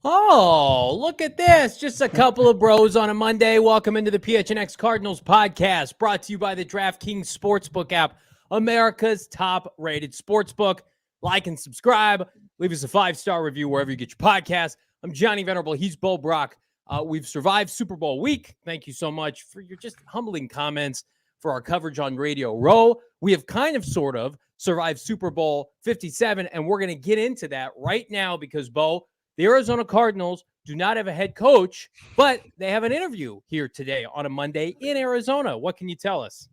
Oh, look at this. Just a couple of bros on a Monday. Welcome into the PHNX Cardinals podcast, brought to you by the DraftKings Sportsbook app, America's top-rated sportsbook. Like and subscribe. Leave us a 5-star review wherever you get your podcast. I'm Johnny Venerable. He's Bo Brock. We've survived Super Bowl week. Thank you so much for your just humbling comments for our coverage on Radio Row. We have kind of, sort of, survived Super Bowl 57, and we're going to get into that right now because, Bo, the Arizona Cardinals do not have a head coach, but they have an interview here today on a Monday in Arizona. What can you tell us?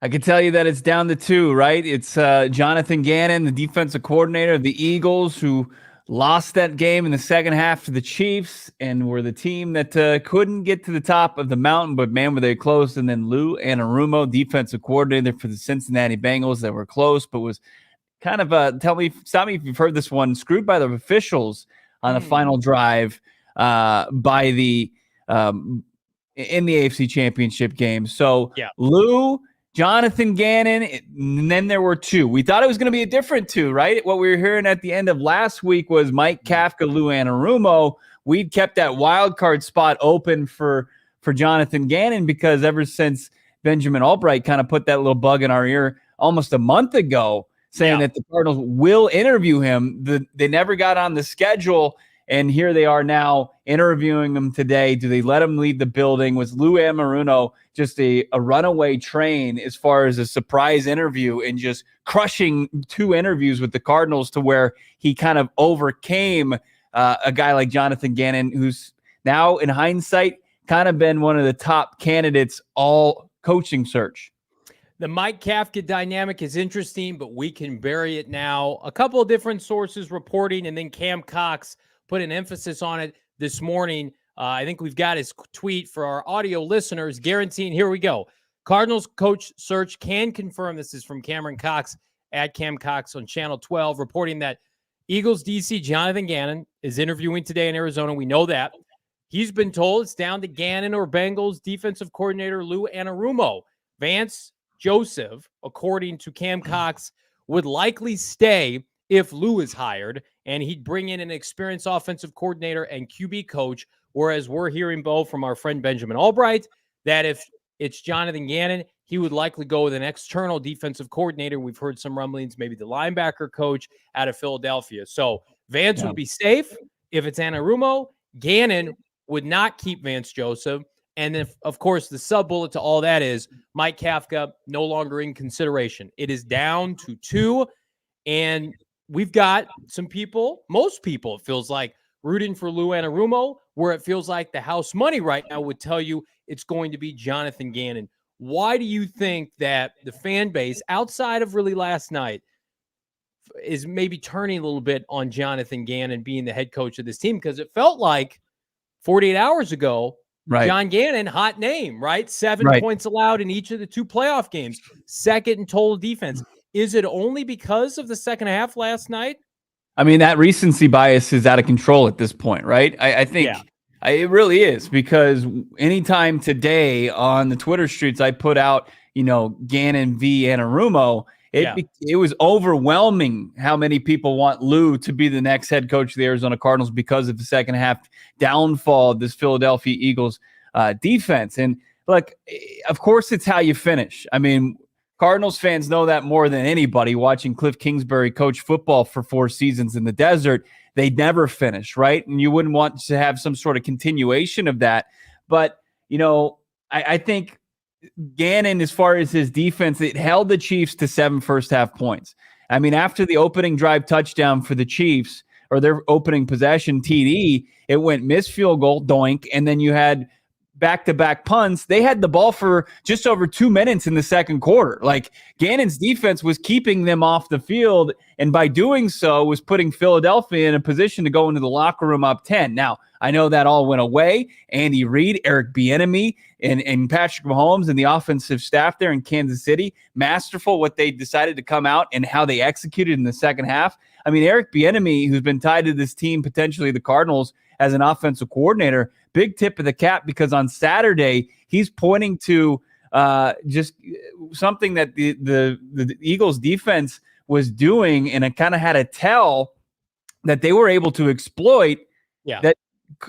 I can tell you that it's down to two, right? It's Jonathan Gannon, the defensive coordinator of the Eagles, who lost that game in the second half to the Chiefs and were the team that couldn't get to the top of the mountain, but man, were they close. And then Lou Anarumo, defensive coordinator for the Cincinnati Bengals, that were close, but was kind of, stop me if you've heard this one, screwed by the officials on the final drive by the in the AFC Championship game. So yeah. Lou, Jonathan Gannon, and then there were two. We thought it was going to be a different two, right? What we were hearing at the end of last week was Mike Kafka, Lou Anarumo. We'd kept that wild card spot open for Jonathan Gannon because ever since Benjamin Albright kind of put that little bug in our ear almost a month ago, saying that the Cardinals will interview him. They never got on the schedule, and here they are now interviewing him today. Do they let him leave the building? Was Lou Anarumo just a runaway train as far as a surprise interview and just crushing two interviews with the Cardinals to where he kind of overcame a guy like Jonathan Gannon, who's now, in hindsight, kind of been one of the top candidates all coaching search? The Mike Kafka dynamic is interesting, but we can bury it now. A couple of different sources reporting, and then Cam Cox put an emphasis on it this morning. I think we've got his tweet for our audio listeners, guaranteeing, here we go. Cardinals coach search can confirm, this is from Cameron Cox at Cam Cox on Channel 12, reporting that Eagles DC Jonathan Gannon is interviewing today in Arizona. We know that. He's been told it's down to Gannon or Bengals defensive coordinator Lou Anarumo. Vance Joseph, according to Cam Cox, would likely stay if Lou is hired, and he'd bring in an experienced offensive coordinator and QB coach, whereas we're hearing, Bo, from our friend Benjamin Albright, that if it's Jonathan Gannon, he would likely go with an external defensive coordinator. We've heard some rumblings, maybe the linebacker coach out of Philadelphia. So Vance would be safe. If it's Anarumo, Gannon would not keep Vance Joseph. And then, of course, the sub-bullet to all that is Mike Kafka no longer in consideration. It is down to two, and we've got some people, most people, it feels like, rooting for Lou Anarumo, where it feels like the house money right now would tell you it's going to be Jonathan Gannon. Why do you think that the fan base, outside of really last night, is maybe turning a little bit on Jonathan Gannon being the head coach of this team? Because it felt like 48 hours ago, John Gannon, hot name, right? 7 points allowed in each of the two playoff games, second in total defense. Is it only because of the second half last night? I mean, that recency bias is out of control at this point, right? I think it really is, because anytime today on the Twitter streets I put out, Gannon v. Anarumo, it was overwhelming how many people want Lou to be the next head coach of the Arizona Cardinals because of the second half downfall of this Philadelphia Eagles defense. And look, of course, it's how you finish. I mean, Cardinals fans know that more than anybody. Watching Cliff Kingsbury coach football for 4 seasons in the desert, they never finish, right? And you wouldn't want to have some sort of continuation of that. But, I think Gannon, as far as his defense, it held the Chiefs to 7 first-half points. I mean, after the opening drive touchdown for the Chiefs, or their opening possession TD, it went missed field goal, doink, and then you had back-to-back punts. They had the ball for just over 2 minutes in the second quarter. Like, Gannon's defense was keeping them off the field, and by doing so was putting Philadelphia in a position to go into the locker room up 10. Now, I know that all went away. Andy Reid, Eric Bieniemy, and Patrick Mahomes and the offensive staff there in Kansas City, masterful what they decided to come out and how they executed in the second half. I mean, Eric Bieniemy, who's been tied to this team, potentially the Cardinals, as an offensive coordinator, big tip of the cap, because on Saturday he's pointing to just something that the Eagles defense was doing, and it kind of had a tell that they were able to exploit that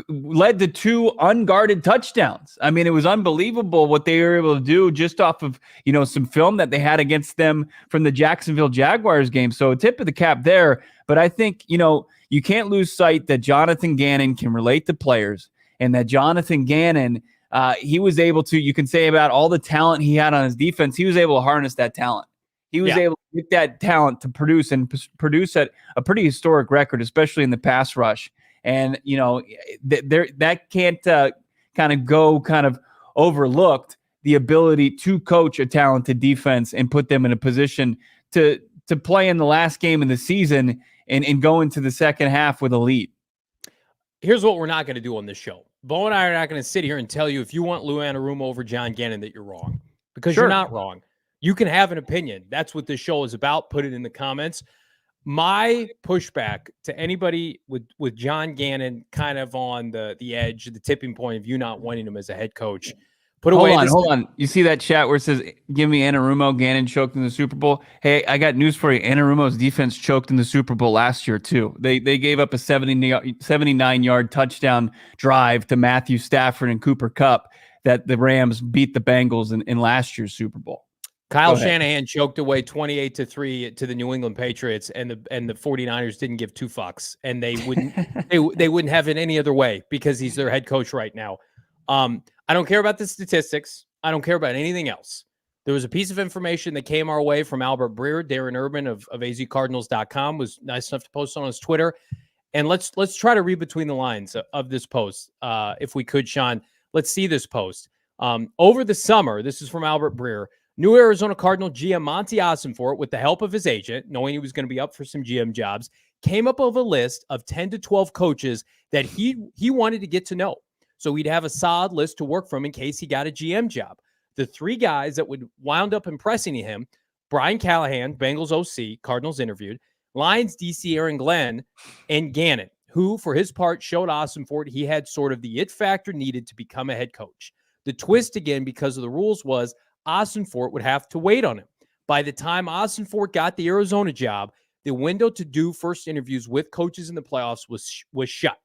led to 2 unguarded touchdowns. I mean, it was unbelievable what they were able to do just off of, some film that they had against them from the Jacksonville Jaguars game. So a tip of the cap there. But I think, you can't lose sight that Jonathan Gannon can relate to players, and that Jonathan Gannon, he was able to, you can say about all the talent he had on his defense, he was able to harness that talent. He was able to get that talent to produce at a pretty historic record, especially in the pass rush. And, that can't kind of overlooked, the ability to coach a talented defense and put them in a position to play in the last game of the season and go into the second half with a lead. Here's what we're not going to do on this show. Bo and I are not going to sit here and tell you if you want Lou Anarumo over John Gannon that you're wrong, because you're not wrong. You can have an opinion. That's what this show is about. Put it in the comments. My pushback to anybody with John Gannon kind of on the edge, the tipping point of you not wanting him as a head coach. Hold on. You see that chat where it says, give me Anarumo, Gannon choked in the Super Bowl? Hey, I got news for you. Anarumo's defense choked in the Super Bowl last year, too. They gave up a 79-yard touchdown drive to Matthew Stafford and Cooper Kupp that the Rams beat the Bengals in last year's Super Bowl. Kyle Shanahan choked away 28-3 to the New England Patriots, and the 49ers didn't give 2 fucks, and they wouldn't they wouldn't have it any other way because he's their head coach right now. I don't care about the statistics. I don't care about anything else. There was a piece of information that came our way from Albert Breer. Darren Urban of AZCardinals.com was nice enough to post on his Twitter. And let's try to read between the lines of this post. If we could, Sean, let's see this post. Over the summer, this is from Albert Breer, new Arizona Cardinal GM Monti Ossenfort, with the help of his agent, knowing he was going to be up for some GM jobs, came up with a list of 10 to 12 coaches that he wanted to get to know. So he'd have a solid list to work from in case he got a GM job. The 3 guys that would wound up impressing him: Brian Callahan, Bengals OC, Cardinals interviewed; Lions DC Aaron Glenn; and Gannon, who for his part showed Ossenfort he had sort of the it factor needed to become a head coach. The twist, again, because of the rules, was Ossenfort would have to wait on him. By the time Ossenfort got the Arizona job, the window to do first interviews with coaches in the playoffs was shut.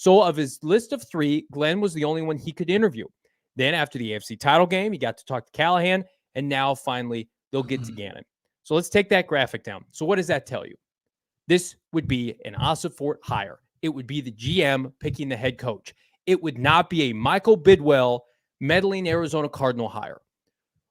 So of his list of 3, Glenn was the only one he could interview. Then after the AFC title game, he got to talk to Callahan, and now finally they'll get to Gannon. So let's take that graphic down. So what does that tell you? This would be an Ossenfort hire. It would be the GM picking the head coach. It would not be a Michael Bidwell meddling Arizona Cardinal hire.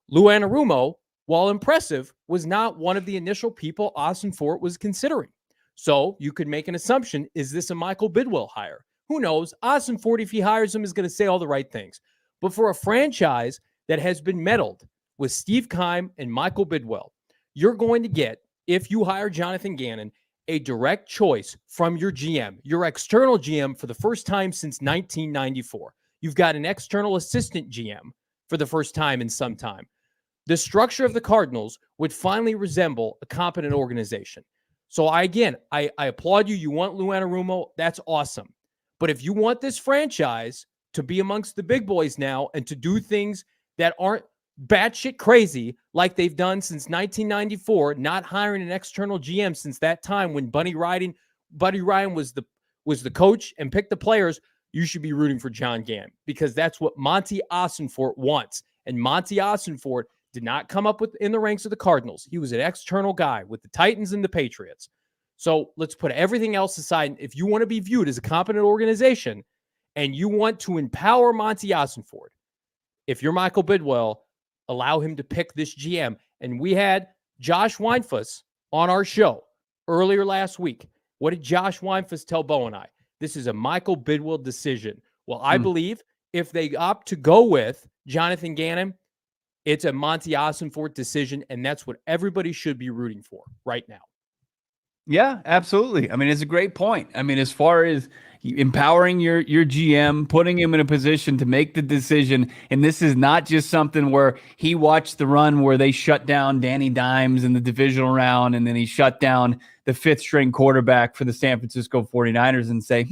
Lou Anarumo, while impressive, was not one of the initial people Ossenfort was considering. So you could make an assumption, is this a Michael Bidwell hire? Who knows? Ossenfort, if he hires him, is going to say all the right things. But for a franchise that has been meddled with Steve Keim and Michael Bidwell, you're going to get, if you hire Jonathan Gannon, a direct choice from your GM, your external GM, for the first time since 1994. You've got an external assistant GM for the first time in some time. The structure of the Cardinals would finally resemble a competent organization. So I applaud you. You want Lou Anarumo. That's awesome. But if you want this franchise to be amongst the big boys now and to do things that aren't batshit crazy like they've done since 1994, not hiring an external GM since that time when Buddy Ryan was the coach and picked the players, you should be rooting for John Gannon, because that's what Monti Ossenfort wants. And Monti Ossenfort did not come up in the ranks of the Cardinals. He was an external guy with the Titans and the Patriots. So let's put everything else aside. If you want to be viewed as a competent organization and you want to empower Monti Ossenfort, if you're Michael Bidwell, allow him to pick this GM. And we had Josh Weinfuss on our show earlier last week. What did Josh Weinfuss tell Bo and I? This is a Michael Bidwell decision. Well, I believe if they opt to go with Jonathan Gannon, it's a Monti Ossenfort decision, and that's what everybody should be rooting for right now. Yeah, absolutely. I mean, it's a great point. I mean, as far as empowering your GM, putting him in a position to make the decision, and this is not just something where he watched the run where they shut down Danny Dimes in the divisional round, and then he shut down the 5th string quarterback for the San Francisco 49ers and say,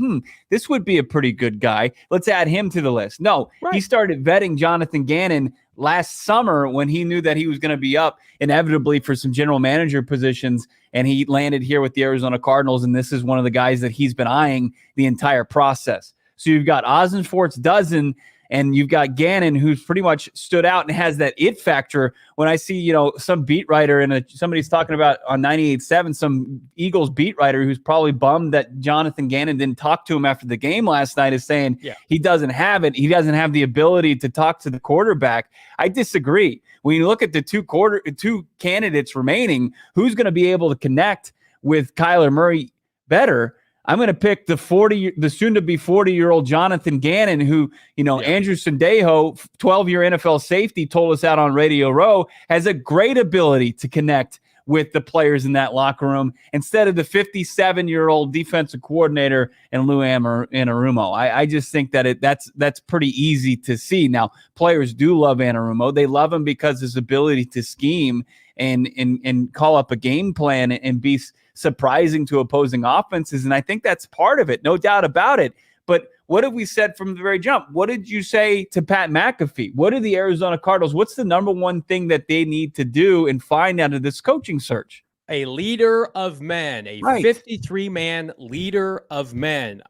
this would be a pretty good guy. Let's add him to the list. No, He started vetting Jonathan Gannon last summer when he knew that he was going to be up inevitably for some general manager positions, and he landed here with the Arizona Cardinals, and this is one of the guys that he's been eyeing the entire process. So you've got Ossenfort's dozen, and you've got Gannon, who's pretty much stood out and has that it factor. When I see, some beat writer and somebody's talking about on 98.7, some Eagles beat writer who's probably bummed that Jonathan Gannon didn't talk to him after the game last night, is saying he doesn't have it. He doesn't have the ability to talk to the quarterback. I disagree. When you look at the two candidates remaining, who's going to be able to connect with Kyler Murray better? I'm going to pick the soon-to-be 40-year-old Jonathan Gannon, who, Andrew Sendejo, 12-year NFL safety, told us out on Radio Row, has a great ability to connect with the players in that locker room instead of the 57-year-old defensive coordinator and Lou Anarumo. I just think that that's pretty easy to see. Now, players do love Anarumo. They love him because his ability to scheme and call up a game plan and be surprising to opposing offenses. And I think that's part of it, no doubt about it. But what have we said from the very jump? What did you say to Pat McAfee? What are the Arizona Cardinals? What's the number one thing that they need to do and find out of this coaching search? A leader of men, a 53-man leader of men.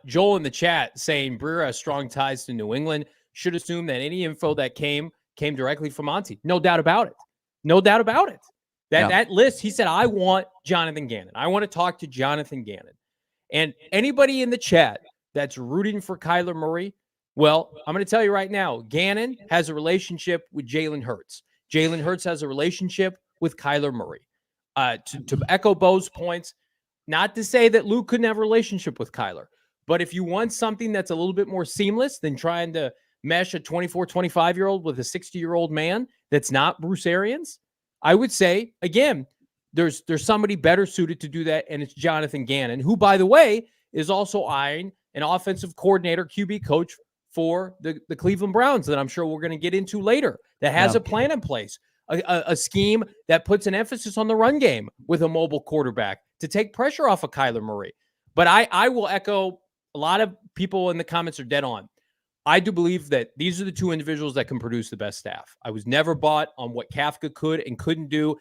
Joel in the chat saying Breer has strong ties to New England. Should assume that any info that came directly from Monti. No doubt about it. No doubt about it. That list, he said, I want Jonathan Gannon. I want to talk to Jonathan Gannon. And anybody in the chat that's rooting for Kyler Murray, well, I'm going to tell you right now, Gannon has a relationship with Jalen Hurts. Jalen Hurts has a relationship with Kyler Murray. To echo Bo's points, not to say that Luke couldn't have a relationship with Kyler, but if you want something that's a little bit more seamless than trying to mesh a 24, 25-year-old with a 60-year-old man that's not Bruce Arians, I would say, again, there's somebody better suited to do that, and it's Jonathan Gannon, who, by the way, is also eyeing an offensive coordinator, QB coach for the Cleveland Browns that I'm sure we're going to get into later, that has a plan in place, a scheme that puts an emphasis on the run game with a mobile quarterback to take pressure off of Kyler Murray. But I will echo, a lot of people in the comments are dead on. I do believe that these are the two individuals that can produce the best staff. I was never bought on what Kafka could and couldn't do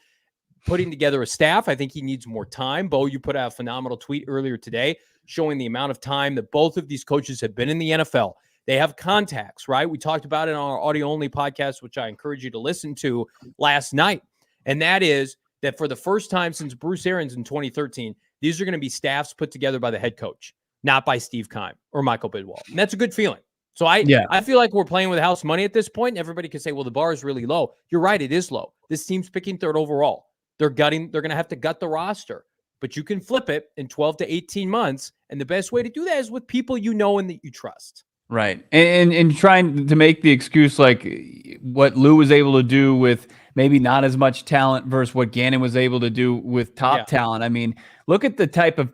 putting together a staff. I think he needs more time. Bo, you put out a phenomenal tweet earlier today showing the amount of time that both of these coaches have been in the NFL. They have contacts, right? We talked about it on our audio-only podcast, which I encourage you to listen to last night. And that is that for the first time since Bruce Arians in 2013, these are going to be staffs put together by the head coach, not by Steve Keim or Michael Bidwell. And that's a good feeling. So I feel like we're playing with house money at this point. And everybody can say, well, the bar is really low. You're right. It is low. This team's picking third overall. They're going to have to gut the roster, but you can flip it in 12 to 18 months. And the best way to do that is with people you know and that you trust. Right. And trying to make the excuse like what Lou was able to do with maybe not as much talent versus what Gannon was able to do with top talent. I mean, look at the type of,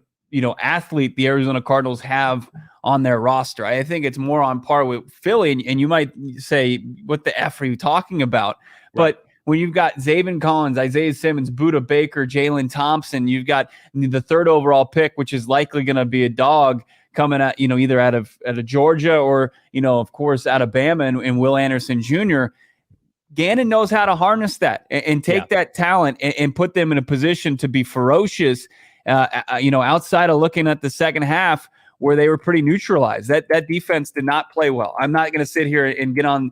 athlete the Arizona Cardinals have on their roster. I think it's more on par with Philly. And you might say, what the F are you talking about? Right. But when you've got Zaven Collins, Isaiah Simmons, Budda Baker, Jalen Thompson, you've got the third overall pick, which is likely going to be a dog coming out, either out of Georgia or, of course, out of Bama and Will Anderson Jr. Gannon knows how to harness that and take that talent and put them in a position to be ferocious, outside of looking at the second half where they were pretty neutralized. That defense did not play well. I'm not going to sit here and get on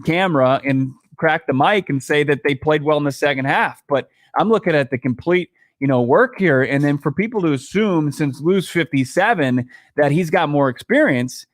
camera and crack the mic and say that they played well in the second half, but I'm looking at the complete work here. And then for people to assume since Lou's 57 that he's got more experience,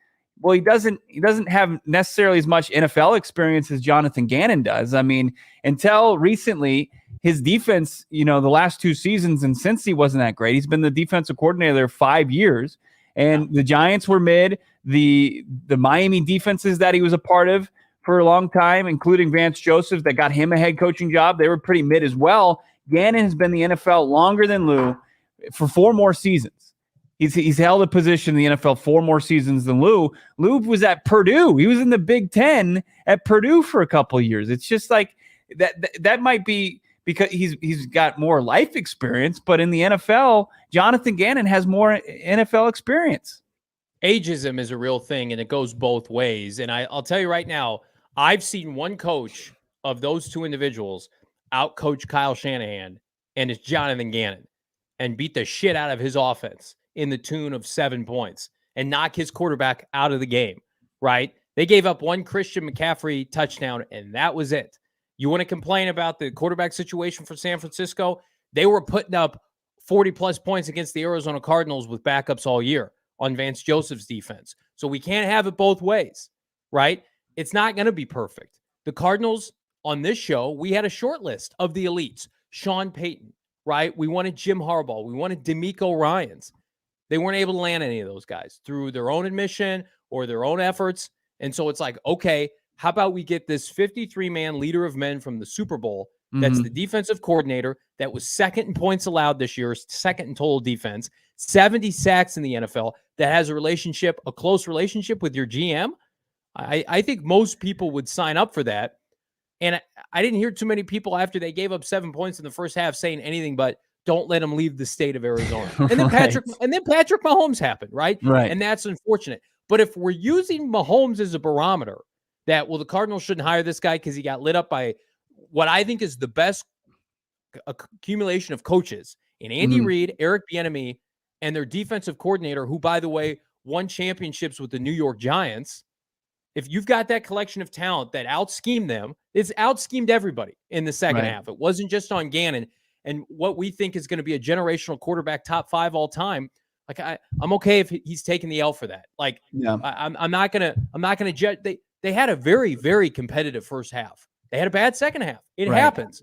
well, he doesn't have necessarily as much NFL experience as Jonathan Gannon does. I mean, until recently, his defense, the last two seasons, and since he wasn't that great, he's been the defensive coordinator there 5 years. And the Giants were mid. The Miami defenses that he was a part of for a long time, including Vance Joseph, that got him a head coaching job, they were pretty mid as well. Gannon has been in the NFL longer than Lou for 4 more seasons. He's held a position in the NFL 4 more seasons than Lou. Lou was at Purdue. He was in the Big Ten at Purdue for a couple of years. It's just like that might be because he's got more life experience, but in the NFL, Jonathan Gannon has more NFL experience. Ageism is a real thing, and it goes both ways. And I'll tell you right now, I've seen one coach of those two individuals out-coach Kyle Shanahan, and it's Jonathan Gannon, and beat the shit out of his offense in the tune of 7 points and knock his quarterback out of the game, right? They gave up one Christian McCaffrey touchdown, and that was it. You want to complain about the quarterback situation for San Francisco? They were putting up 40-plus points against the Arizona Cardinals with backups all year on Vance Joseph's defense. So we can't have it both ways, right? It's not going to be perfect. The Cardinals, on this show, we had a short list of the elites. Sean Payton, right? We wanted Jim Harbaugh. We wanted DeMeco Ryans. They weren't able to land any of those guys through their own admission or their own efforts. And so it's like, okay, how about we get this 53-man leader of men from the Super Bowl that's the defensive coordinator that was second in points allowed this year, second in total defense, 70 sacks in the NFL, that has a close relationship with your GM? I think most people would sign up for that. And I didn't hear too many people after they gave up 7 points in the first half saying anything but don't let them leave the state of Arizona. And then Patrick Mahomes happened, right? Right. And that's unfortunate. But if we're using Mahomes as a barometer that, well, the Cardinals shouldn't hire this guy because he got lit up by what I think is the best accumulation of coaches in Andy Reid, Eric Bieniemy, and their defensive coordinator, who, by the way, won championships with the New York Giants. If you've got that collection of talent that out-schemed them, it's out-schemed everybody in the second half. It wasn't just on Gannon. And what we think is going to be a generational quarterback, top 5 all time. Like I'm okay if he's taking the L for that. Like I'm not gonna judge. They had a very, very competitive first half. They had a bad second half. It happens,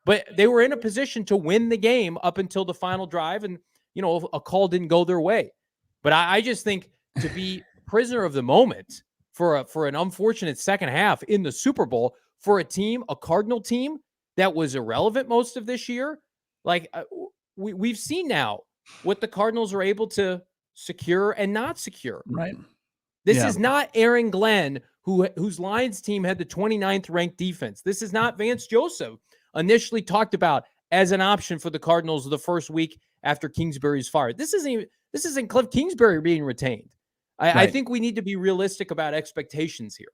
but they were in a position to win the game up until the final drive, and a call didn't go their way. But I just think to be prisoner of the moment for an unfortunate second half in the Super Bowl for a Cardinal team that was irrelevant most of this year. Like we've seen now what the Cardinals are able to secure and not secure. Right. This is not Aaron Glenn, whose Lions team had the 29th ranked defense. This is not Vance Joseph, initially talked about as an option for the Cardinals the first week after Kingsbury's fired. This isn't Cliff Kingsbury being retained. I think we need to be realistic about expectations here.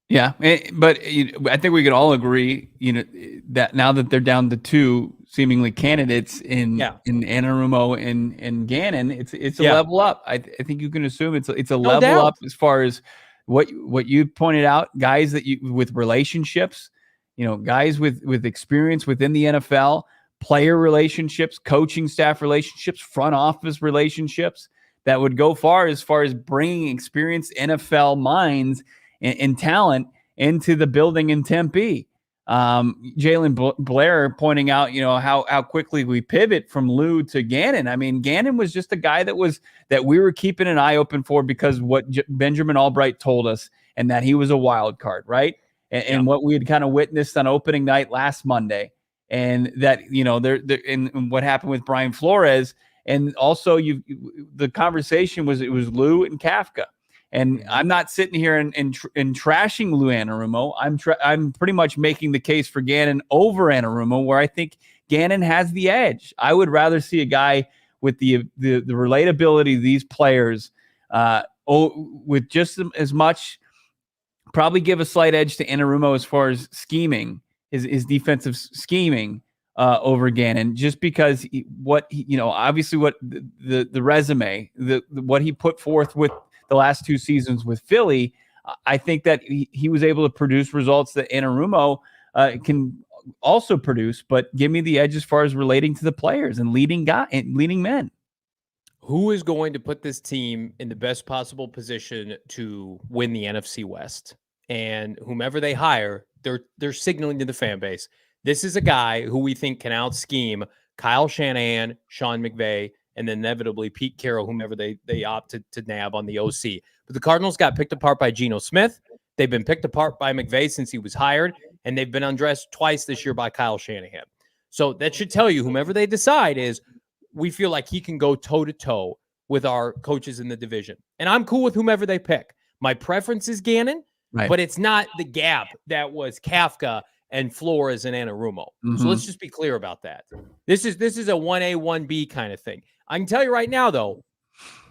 Yeah, but I think we could all agree, that now that they're down to 2 seemingly candidates in Anarumo and Gannon, it's a level up. I think you can assume it's a level up as far as what you pointed out, guys with relationships, guys with experience within the NFL, player relationships, coaching staff relationships, front office relationships that would go far as bringing experienced NFL minds and talent into the building in Tempe. Jalen Blair pointing out, how quickly we pivot from Lou to Gannon. I mean, Gannon was just a guy that we were keeping an eye open for because what Benjamin Albright told us, and that he was a wild card, right? And what we had kind of witnessed on opening night last Monday, and that and what happened with Brian Flores, and also the conversation was Lou and Kafka. And I'm not sitting here and trashing Lou Anarumo. I'm pretty much making the case for Gannon over Anarumo, where I think Gannon has the edge. I would rather see a guy with the relatability of these players, with just as much, probably give a slight edge to Anarumo as far as scheming, his defensive scheming over Gannon, just because obviously what the resume, what he put forth with the last 2 seasons with Philly, I think that he was able to produce results that Anarumo can also produce, but give me the edge as far as relating to the players and leading men. Who is going to put this team in the best possible position to win the NFC West? And whomever they hire, they're signaling to the fan base, this is a guy who we think can out-scheme Kyle Shanahan, Sean McVay, and then inevitably Pete Carroll, whomever they opt to nab on the OC. But the Cardinals got picked apart by Geno Smith. They've been picked apart by McVay since he was hired, and they've been undressed twice this year by Kyle Shanahan. So that should tell you, whomever they decide is, we feel like he can go toe-to-toe with our coaches in the division. And I'm cool with whomever they pick. My preference is Gannon, but it's not the gap that was Kafka and Flores and Anarumo. So let's just be clear about that. This is a 1A, 1B kind of thing. I can tell you right now, though,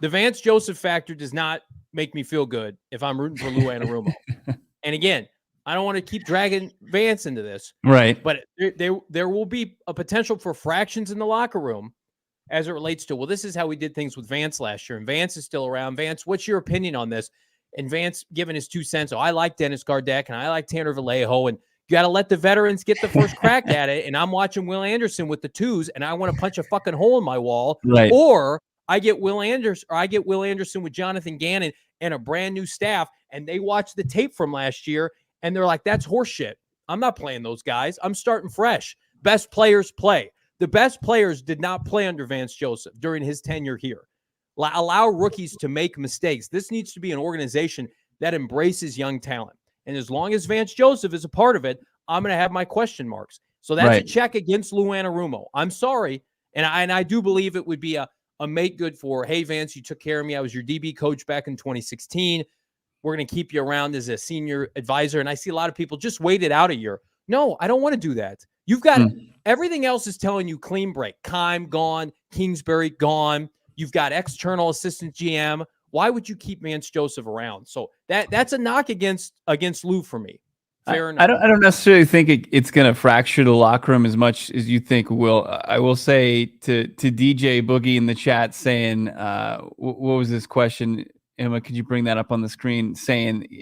the Vance Joseph factor does not make me feel good if I'm rooting for Lou Anarumo. And again, I don't want to keep dragging Vance into this. Right. But there will be a potential for fractions in the locker room as it relates to, well, this is how we did things with Vance last year, and Vance is still around. Vance, what's your opinion on this? And Vance giving his 2 cents. Oh, I like Dennis Gardeck, and I like Tanner Vallejo, and you got to let the veterans get the first crack at it. And I'm watching Will Anderson with the 2s, and I want to punch a fucking hole in my wall. Right. Or I get Will Anderson with Jonathan Gannon and a brand new staff, and they watch the tape from last year, and they're like, that's horseshit. I'm not playing those guys. I'm starting fresh. Best players play. The best players did not play under Vance Joseph during his tenure here. Allow rookies to make mistakes. This needs to be an organization that embraces young talent. And as long as Vance Joseph is a part of it, I'm going to have my question marks. So that's a check against Lou Anarumo. I'm sorry. And I do believe it would be a make good for, hey, Vance, you took care of me. I was your DB coach back in 2016. We're going to keep you around as a senior advisor. And I see a lot of people just wait it out a year. No, I don't want to do that. You've got everything else is telling you clean break. Keim gone, Kingsbury gone. You've got external assistant GM. Why would you keep Vance Joseph around? So that's a knock against Lou for me. Fair enough. I don't necessarily think it's going to fracture the locker room as much as you think it will. I will say to DJ Boogie in the chat saying, what was this question? Emma, could you bring that up on the screen?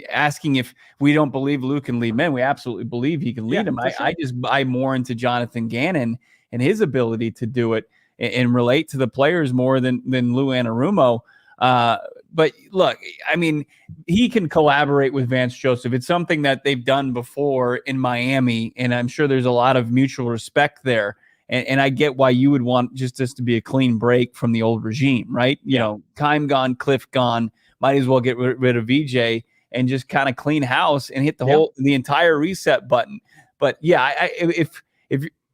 Asking if we don't believe Lou can lead men. We absolutely believe he can lead them. Sure. I just buy more into Jonathan Gannon and his ability to do it and relate to the players more than Lou Anarumo. But look, I mean, he can collaborate with Vance Joseph. It's something that they've done before in Miami, and I'm sure there's a lot of mutual respect there. And I get why you would want just this to be a clean break from the old regime, right? You know, Keim gone, Cliff gone. Might as well get rid of VJ and just kind of clean house and hit the entire reset button. But yeah, if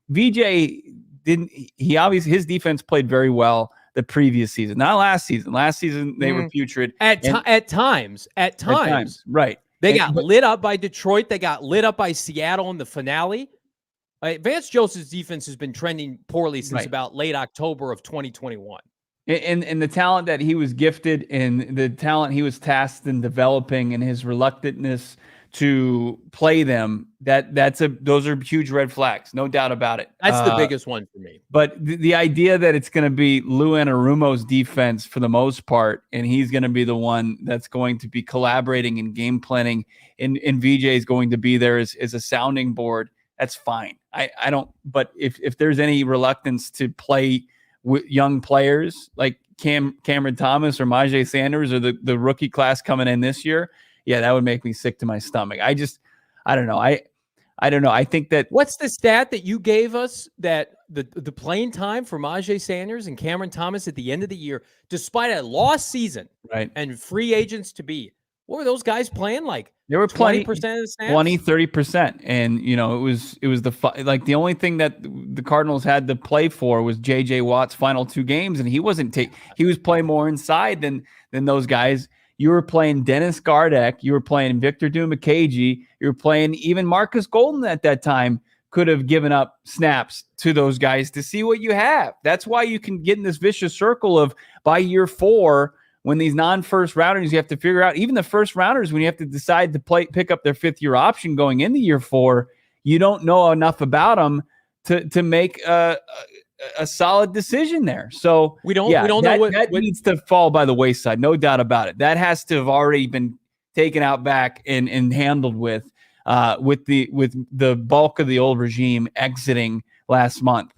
VJ didn't, he obviously, his defense played very well the previous season, not last season. Last season they were putrid at times. Right? They got lit up by Detroit. They got lit up by Seattle in the finale. Vance Joseph's defense has been trending poorly since about late October of 2021. And the talent that he was gifted and the talent he was tasked in developing and his reluctantness to play them, those are huge red flags, no doubt about it. That's the biggest one for me. But the idea that it's going to be Lou Anarumo's defense for the most part, and he's going to be the one that's going to be collaborating and game planning, and VJ is going to be there as a sounding board, that's fine. I don't. But if there's any reluctance to play with young players like Cameron Thomas or Myjai Sanders or the rookie class coming in this year, yeah, that would make me sick to my stomach. I don't know. I don't know. I think that what's the stat that you gave us that the playing time for Myjai Sanders and Cameron Thomas at the end of the year, despite a lost season, and free agents to be, what were those guys playing like? They were 20% of the snaps? 20-30%. And it was the only thing that the Cardinals had to play for was JJ Watt's final 2 games, and he was playing more inside than those guys. You were playing Dennis Gardeck, you were playing Victor Dumakagi, you were playing even Marcus Golden at that time could have given up snaps to those guys to see what you have. That's why you can get in this vicious circle of by year 4, when these non-first rounders, you have to figure out, even the first rounders, when you have to decide to pick up their 5th-year option going into year 4, you don't know enough about them to make a solid decision there. So we don't know what needs to fall by the wayside, no doubt about it. That has to have already been taken out back and handled with the bulk of the old regime exiting last month.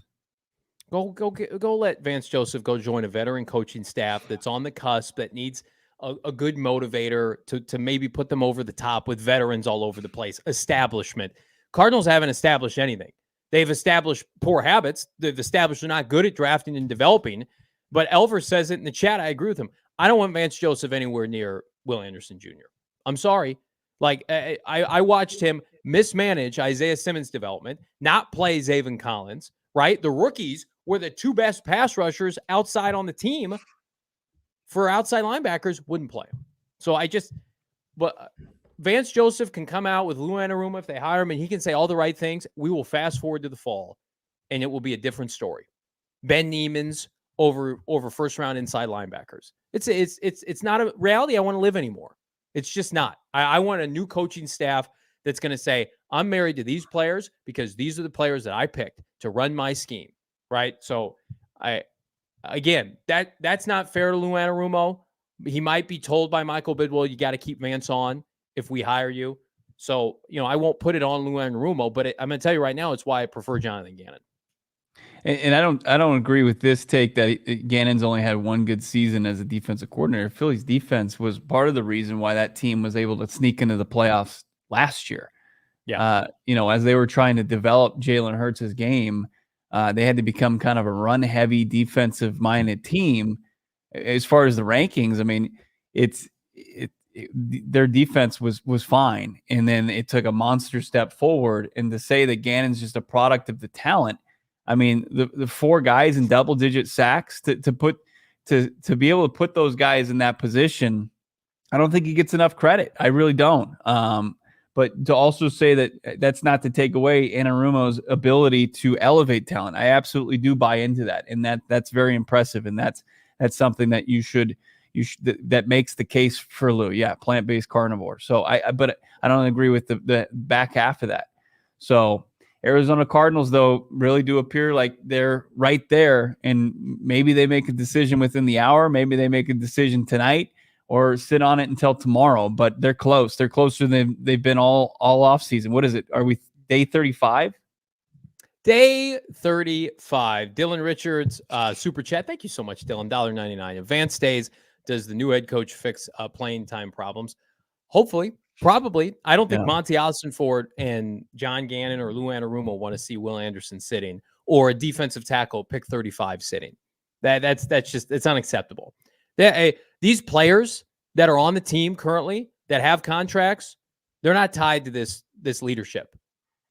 Go let Vance Joseph go join a veteran coaching staff that's on the cusp, that needs a good motivator to maybe put them over the top with veterans all over the place. Establishment. Cardinals haven't established anything. They've established poor habits. They've established they're not good at drafting and developing. But Elver says it in the chat. I agree with him. I don't want Vance Joseph anywhere near Will Anderson Jr. I'm sorry. Like, I watched him mismanage Isaiah Simmons' development, not play Zaven Collins, right? The rookies were the 2 best pass rushers outside on the team for outside linebackers, wouldn't play him. So but Vance Joseph can come out with Lou Anarumo if they hire him, and he can say all the right things. We will fast forward to the fall, and it will be a different story. Ben Neiman's over first-round inside linebackers. It's not a reality I want to live anymore. It's just not. I want a new coaching staff that's going to say, I'm married to these players because these are the players that I picked to run my scheme, right? So that's not fair to Lou Anarumo. He might be told by Michael Bidwell, you got to keep Vance on if we hire you. So, I won't put it on Lou Anarumo, but I'm going to tell you right now, it's why I prefer Jonathan Gannon. And I don't agree with this take that Gannon's only had one good season as a defensive coordinator. Philly's defense was part of the reason why that team was able to sneak into the playoffs last year. Yeah. As they were trying to develop Jalen Hurts' game, they had to become kind of a run-heavy, defensive-minded team. As far as the rankings, I mean, their defense was fine, and then it took a monster step forward. And to say that Gannon's just a product of the talent, I mean, the four guys in double-digit sacks to be able to put those guys in that position, I don't think he gets enough credit. I really don't. But to also say that that's not to take away Anarumo's ability to elevate talent. I absolutely do buy into that, and that's very impressive, and that's something that you should that makes the case for Lou. Yeah, plant-based carnivore. So but I don't agree with the back half of that. So Arizona Cardinals, though, really do appear like they're right there, and maybe they make a decision within the hour. Maybe they make a decision tonight or sit on it until tomorrow, but they're close. They're closer than they've been all off season. What is it? Are we day 35? Day 35. Dylan Richards, super chat. Thank you so much, Dylan. $1.99. Advanced stays. Does the new head coach fix playing time problems? Hopefully, probably. I don't think Monti Ossenfort and John Gannon or Lou Anarumo want to see Will Anderson sitting or a defensive tackle pick 35 sitting. That's just, it's unacceptable. These players that are on the team currently that have contracts, they're not tied to this leadership.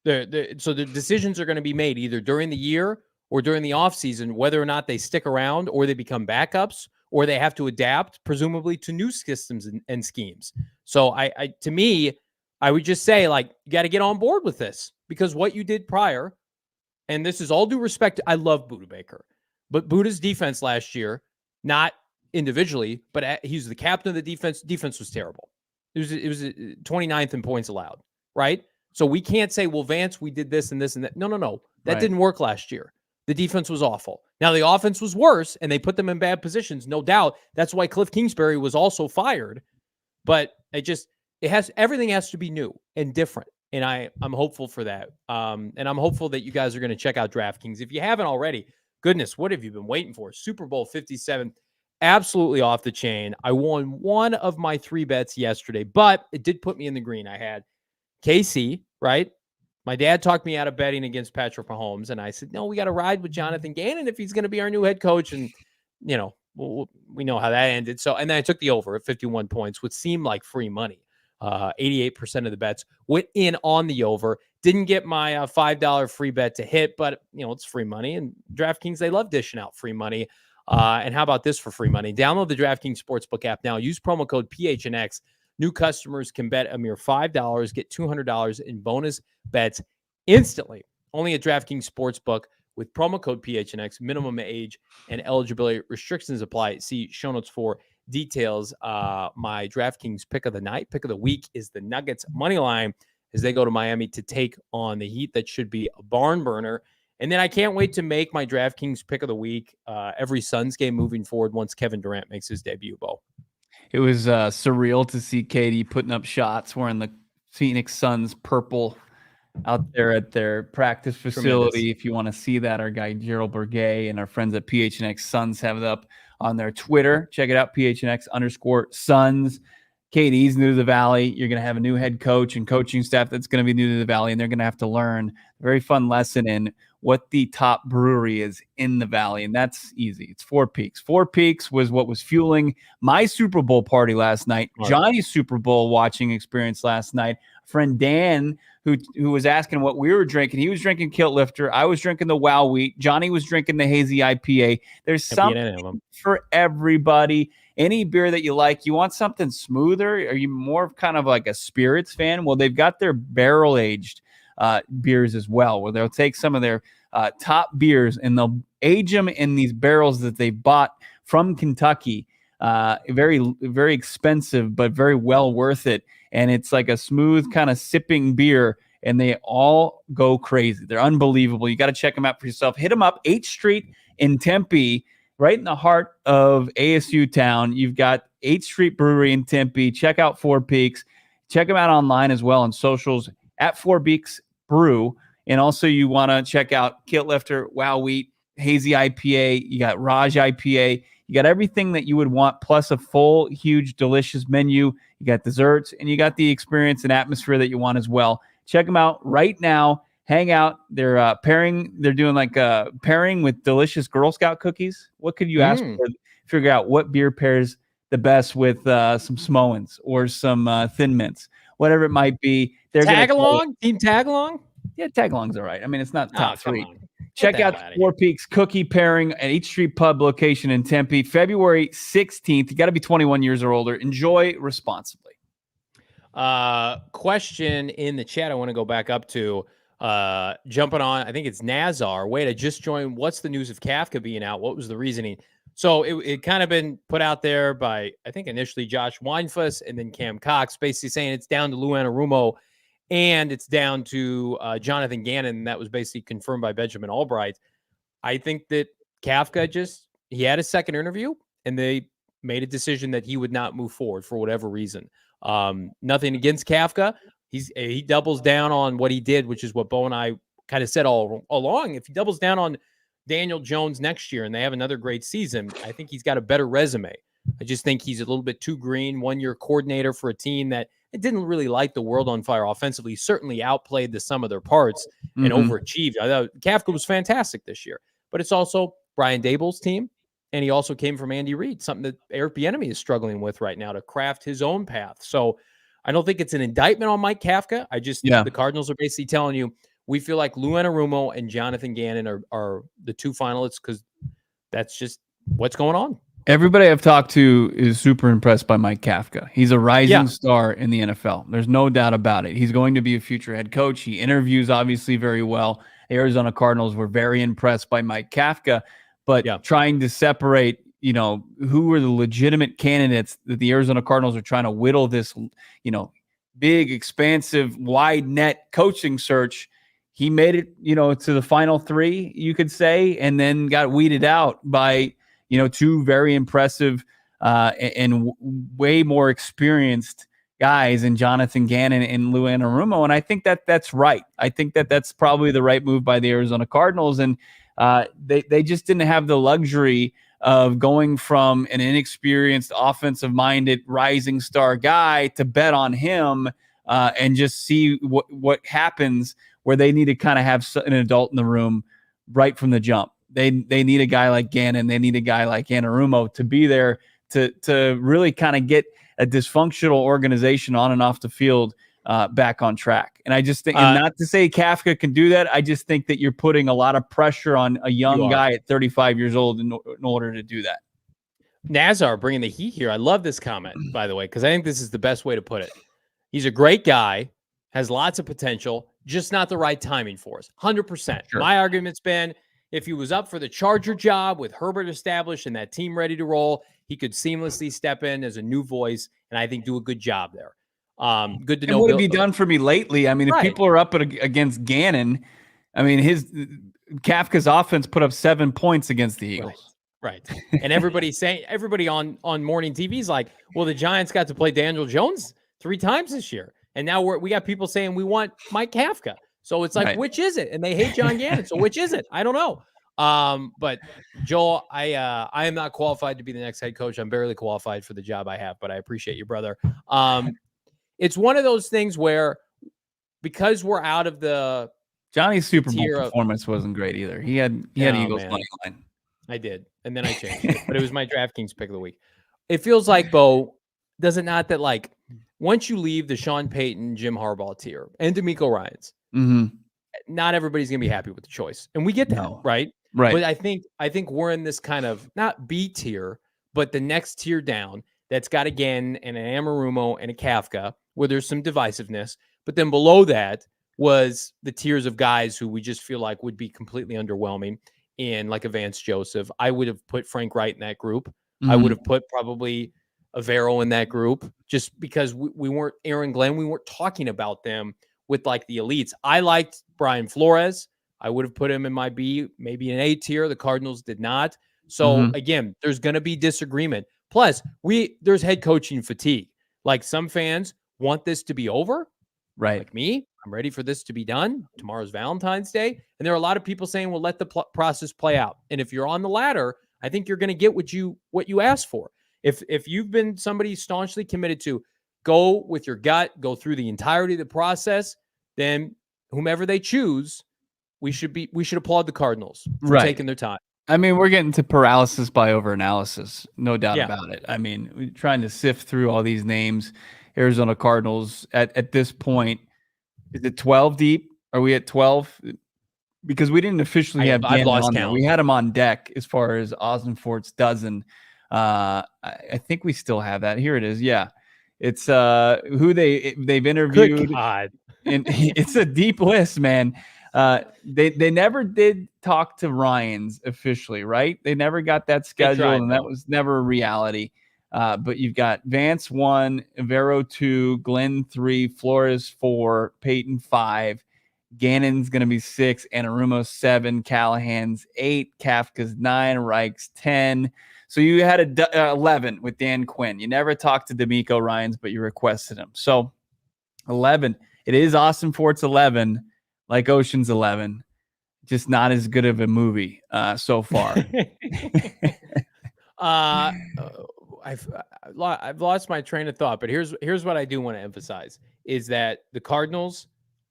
So the decisions are going to be made either during the year or during the offseason, whether or not they stick around or they become backups or they have to adapt, presumably, to new systems and schemes. So to me, I would just say, like, you got to get on board with this, because what you did prior, and this is all due respect, I love Budda Baker, but Budda's defense last year, not individually, but he's the captain of the defense. Defense was terrible. It was 29th in points allowed, right? So we can't say, well, Vance, we did this and this and that. No. That didn't work last year. The defense was awful. Now, the offense was worse, and they put them in bad positions, no doubt. That's why Cliff Kingsbury was also fired. But everything has to be new and different. And I'm hopeful for that. And I'm hopeful that you guys are going to check out DraftKings. If you haven't already, goodness, what have you been waiting for? Super Bowl 57, absolutely off the chain. I won one of my 3 bets yesterday, but it did put me in the green. I had KC, right? My dad talked me out of betting against Patrick Mahomes, and I said, no, we got to ride with Jonathan Gannon if he's going to be our new head coach. And, we know how that ended. So, and then I took the over at 51 points, which seemed like free money. 88% of the bets went in on the over. Didn't get my $5 free bet to hit, but, it's free money. And DraftKings, they love dishing out free money. And how about this for free money? Download the DraftKings Sportsbook app now. Use promo code PHNX. New customers can bet a mere $5, get $200 in bonus bets instantly. Only at DraftKings Sportsbook with promo code PHNX. Minimum age and eligibility restrictions apply. See show notes for details. My DraftKings pick of the week is the Nuggets money line as they go to Miami to take on the Heat. That should be a barn burner. And then I can't wait to make my DraftKings pick of the week every Suns game moving forward once Kevin Durant makes his debut, Bo. It was surreal to see Katie putting up shots wearing the Phoenix Suns purple out there at their practice facility. Tremendous. If you want to see that, our guy Gerald Bergay and our friends at PHNX Suns have it up on their Twitter. Check it out, PHNX_Suns. Katie's new to the Valley. You're going to have a new head coach and coaching staff that's going to be new to the Valley, and they're going to have to learn a very fun lesson in what the top brewery is in the Valley, and that's easy. It's Four Peaks. Four Peaks was what was fueling my Super Bowl party last night, Johnny's Super Bowl watching experience last night. Friend Dan, who was asking what we were drinking, he was drinking Kilt Lifter. I was drinking the Wow Wheat. Johnny was drinking the Hazy IPA. There's something for everybody. Any beer that you like. You want something smoother? Are you more of kind of like a spirits fan? Well, they've got their barrel-aged beers as well, where they'll take some of their top beers and they'll age them in these barrels that they bought from Kentucky. very, very expensive, but very well worth it. And it's like a smooth kind of sipping beer, and they all go crazy. They're unbelievable. You got to check them out for yourself. Hit them up, 8th Street in Tempe, right in the heart of ASU town. You've got 8th Street Brewery in Tempe. Check out Four Peaks. Check them out online as well on socials at Four Peaks Brew. And also you want to check out Kilt Lifter, Wow Wheat, Hazy IPA. You got Raj IPA. You got everything that you would want, plus a full, huge, delicious menu. You got desserts, and you got the experience and atmosphere that you want as well. Check them out right now. Hang out. They're pairing. They're doing like a pairing with delicious Girl Scout cookies. What could you ask for? Figure out what beer pairs the best with some Samoans or some Thin Mints, whatever it might be. They're tag along, team tag along. Yeah, tag along's all right. I mean, it's not top three. On. Check out the Four Peaks Cookie Pairing at 8th Street Pub location in Tempe, February 16th. You got to be 21 years or older. Enjoy responsibly. Question in the chat I want to go back up to. Jumping on, I think it's Nazar. Wait, I just joined. What's the news of Kafka being out? What was the reasoning? So it kind of been put out there by, I think, initially Josh Weinfuss and then Cam Cox, basically saying it's down to Anarumo and it's down to Jonathan Gannon. That was basically confirmed by Benjamin Albright. I think that Kafka he had a second interview and they made a decision that he would not move forward for whatever reason. Nothing against Kafka. He doubles down on what he did, which is what Bo and I kind of said all along. If he doubles down on Daniel Jones next year and they have another great season, I think he's got a better resume. I just think he's a little bit too green, one-year coordinator for a team that it didn't really light the world on fire offensively. He certainly outplayed the sum of their parts and overachieved. I thought Kafka was fantastic this year, but it's also Brian Daboll's team, and he also came from Andy Reid, something that Eric Bieniemy is struggling with right now to craft his own path. So I don't think it's an indictment on Mike Kafka. The Cardinals are basically telling you, we feel like Lou Anarumo and Jonathan Gannon are the two finalists because that's just what's going on. Everybody I've talked to is super impressed by Mike Kafka. He's a rising star in the NFL. There's no doubt about it. He's going to be a future head coach. He interviews obviously very well. The Arizona Cardinals were very impressed by Mike Kafka, but trying to separate, who are the legitimate candidates that the Arizona Cardinals are trying to whittle this, big, expansive, wide net coaching search. He made it, to the final three, you could say, and then got weeded out by, two very impressive and way more experienced guys in Jonathan Gannon and Lou Anarumo. And I think that's right. I think that's probably the right move by the Arizona Cardinals. And they just didn't have the luxury of going from an inexperienced, offensive-minded, rising star guy to bet on him and just see what happens, where they need to kind of have an adult in the room right from the jump. They need a guy like Gannon. They need a guy like Anarumo to be there to really kind of get a dysfunctional organization on and off the field back on track. And I just think, and not to say Kafka can do that, I just think that you're putting a lot of pressure on a young guy at 35 years old in order to do that. Nazar bringing the heat here. I love this comment, by the way, because I think this is the best way to put it. He's a great guy, has lots of potential, just not the right timing for us. 100%. Sure. My argument's been, if he was up for the Charger job with Herbert established and that team ready to roll, he could seamlessly step in as a new voice and I think do a good job there. Good to know. What have you done for me lately? I mean, if people are up against Gannon, I mean, Kafka's offense put up 7 points against the Eagles. Right. And everybody on morning TV is like, well, the Giants got to play Daniel Jones 3 times this year. And now we got people saying we want Mike Kafka. So it's like, which is it? And they hate John Gannon. So which is it? I don't know. But Joel, I am not qualified to be the next head coach. I'm barely qualified for the job I have, but I appreciate you, brother. It's one of those things where, because we're out of the Johnny's Super Bowl performance wasn't great either. He had Eagles money line. I did, and then I changed it, but it was my DraftKings pick of the week. It feels like, Bo, does it not, that like once you leave the Sean Payton, Jim Harbaugh tier and DeMeco Ryans, not everybody's gonna be happy with the choice, and we get that, right? Right. But I think we're in this kind of not B tier, but the next tier down that's got a Gannon and an Anarumo and a Kafka, where there's some divisiveness. But then below that was the tiers of guys who we just feel like would be completely underwhelming, in like a Vance Joseph. I would have put Frank Wright in that group. I would have put probably Avero in that group just because we weren't Aaron Glenn. We weren't talking about them with like the elites. I liked Brian Flores. I would have put him in my B, maybe an A tier. The Cardinals did not. So again, there's going to be disagreement. Plus, there's head coaching fatigue. Like some fans want this to be over. Right. Like me, I'm ready for this to be done. Tomorrow's Valentine's Day. And there are a lot of people saying, well, let the process play out. And if you're on the latter, I think you're going to get what you asked for. If you've been somebody staunchly committed to go with your gut, go through the entirety of the process, then whomever they choose, we should applaud the Cardinals for taking their time. I mean, we're getting to paralysis by overanalysis, no doubt about it. I mean, we're trying to sift through all these names. Arizona Cardinals at this point, is it 12 deep? Are we at 12? Because we didn't officially have Gannon on there. We had him on deck as far as Ossenfort's dozen. I think we still have that. Here it is. Yeah, it's who they've interviewed. Good God. And it's a deep list, man. They never did talk to Ryans officially, right? They never got that scheduled, and that was never a reality. But you've got Vance 1, Avero 2, Glenn 3, Flores 4, Peyton 5, Gannon's going to be 6, Anarumo 7, Callahan's 8, Kafka's 9, Reich's 10. So you had 11 with Dan Quinn. You never talked to D'Amico Ryans, but you requested him. So 11. It is Ossenfort's 11, like Ocean's 11. Just not as good of a movie so far. I've lost my train of thought, but here's what I do want to emphasize is that the Cardinals,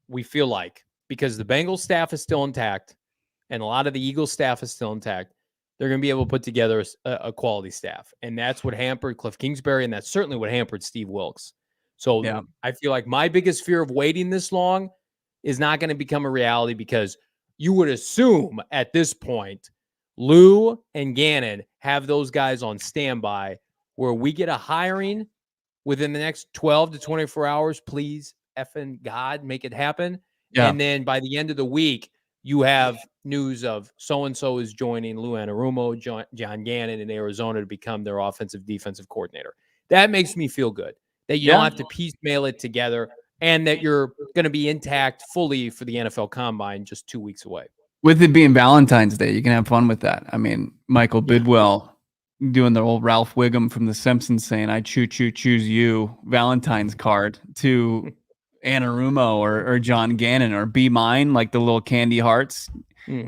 we feel like, because the Bengals staff is still intact and a lot of the Eagles staff is still intact, they're going to be able to put together a quality staff. And that's what hampered Cliff Kingsbury, and that's certainly what hampered Steve Wilkes. So I feel like my biggest fear of waiting this long is not going to become a reality, because you would assume at this point, Lou and Gannon have those guys on standby where we get a hiring within the next 12 to 24 hours. Please, effing God, make it happen. Yeah. And then by the end of the week, you have news of so-and-so is joining Lou Anarumo, John Gannon in Arizona to become their offensive defensive coordinator. That makes me feel good that you don't have to piecemeal it together, and that you're going to be intact fully for the NFL Combine just 2 weeks away. With it being Valentine's Day, you can have fun with that. I mean, Michael Bidwell doing the old Ralph Wiggum from The Simpsons saying, I choose you, Valentine's card, to Anarumo or John Gannon, or Be Mine, like the little candy hearts,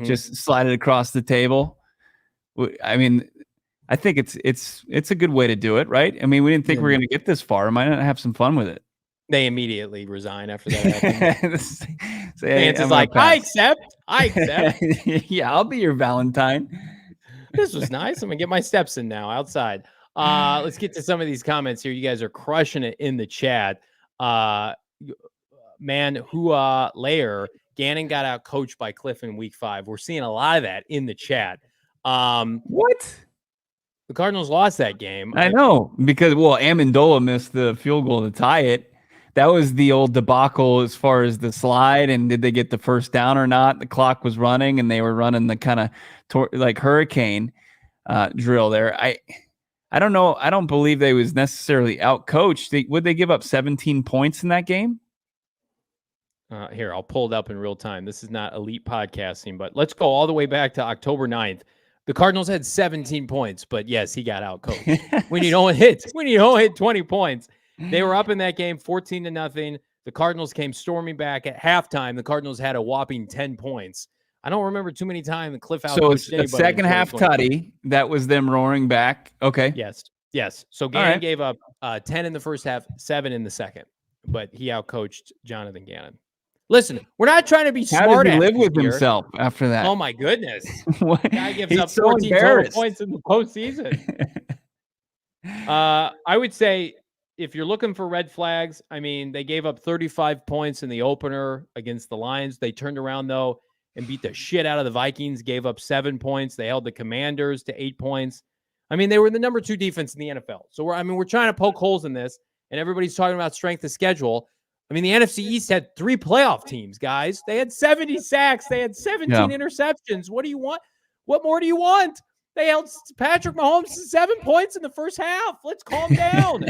just slide it across the table. I mean, I think it's a good way to do it, right? I mean, we didn't think we were going to get this far. Might not have some fun with it. They immediately resign after that happens. Vance is like, I accept. Yeah, I'll be your Valentine. This was nice. I'm gonna get my steps in now outside. Let's get to some of these comments here. You guys are crushing it in the chat. Layer Gannon got out coached by Cliff in week 5. We're seeing a lot of that in the chat. What? The Cardinals lost that game. I know, because Amendola missed the field goal to tie it. That was the old debacle as far as the slide, and did they get the first down or not? The clock was running, and they were running the kind of like hurricane drill there. I don't know. I don't believe they was necessarily out-coached. Would they give up 17 points in that game? Here, I'll pull it up in real time. This is not elite podcasting, but let's go all the way back to October 9th. The Cardinals had 17 points, but yes, he got out-coached. when you don't hit 20 points. They were up in that game 14-0. The Cardinals came storming back at halftime. The Cardinals had a whopping 10 points. I don't remember too many times the Cliff out. So it's a second half tutty. That was them roaring back. Okay. Yes. So Gannon gave up 10 in the first half, 7 in the second, but he outcoached Jonathan Gannon. Listen, we're not trying to be smart. How did he live with himself after that? Oh my goodness! The guy gives up 14 total points in the postseason. I would say, if you're looking for red flags, I mean, they gave up 35 points in the opener against the Lions. They turned around, though, and beat the shit out of the Vikings, gave up 7 points. They held the Commanders to 8 points. I mean, they were the number 2 defense in the NFL. So, we're trying to poke holes in this, and everybody's talking about strength of schedule. I mean, the NFC East had 3 playoff teams, guys. They had 70 sacks. They had 17 interceptions. What do you want? What more do you want? They held Patrick Mahomes to 7 points in the first half. Let's calm down.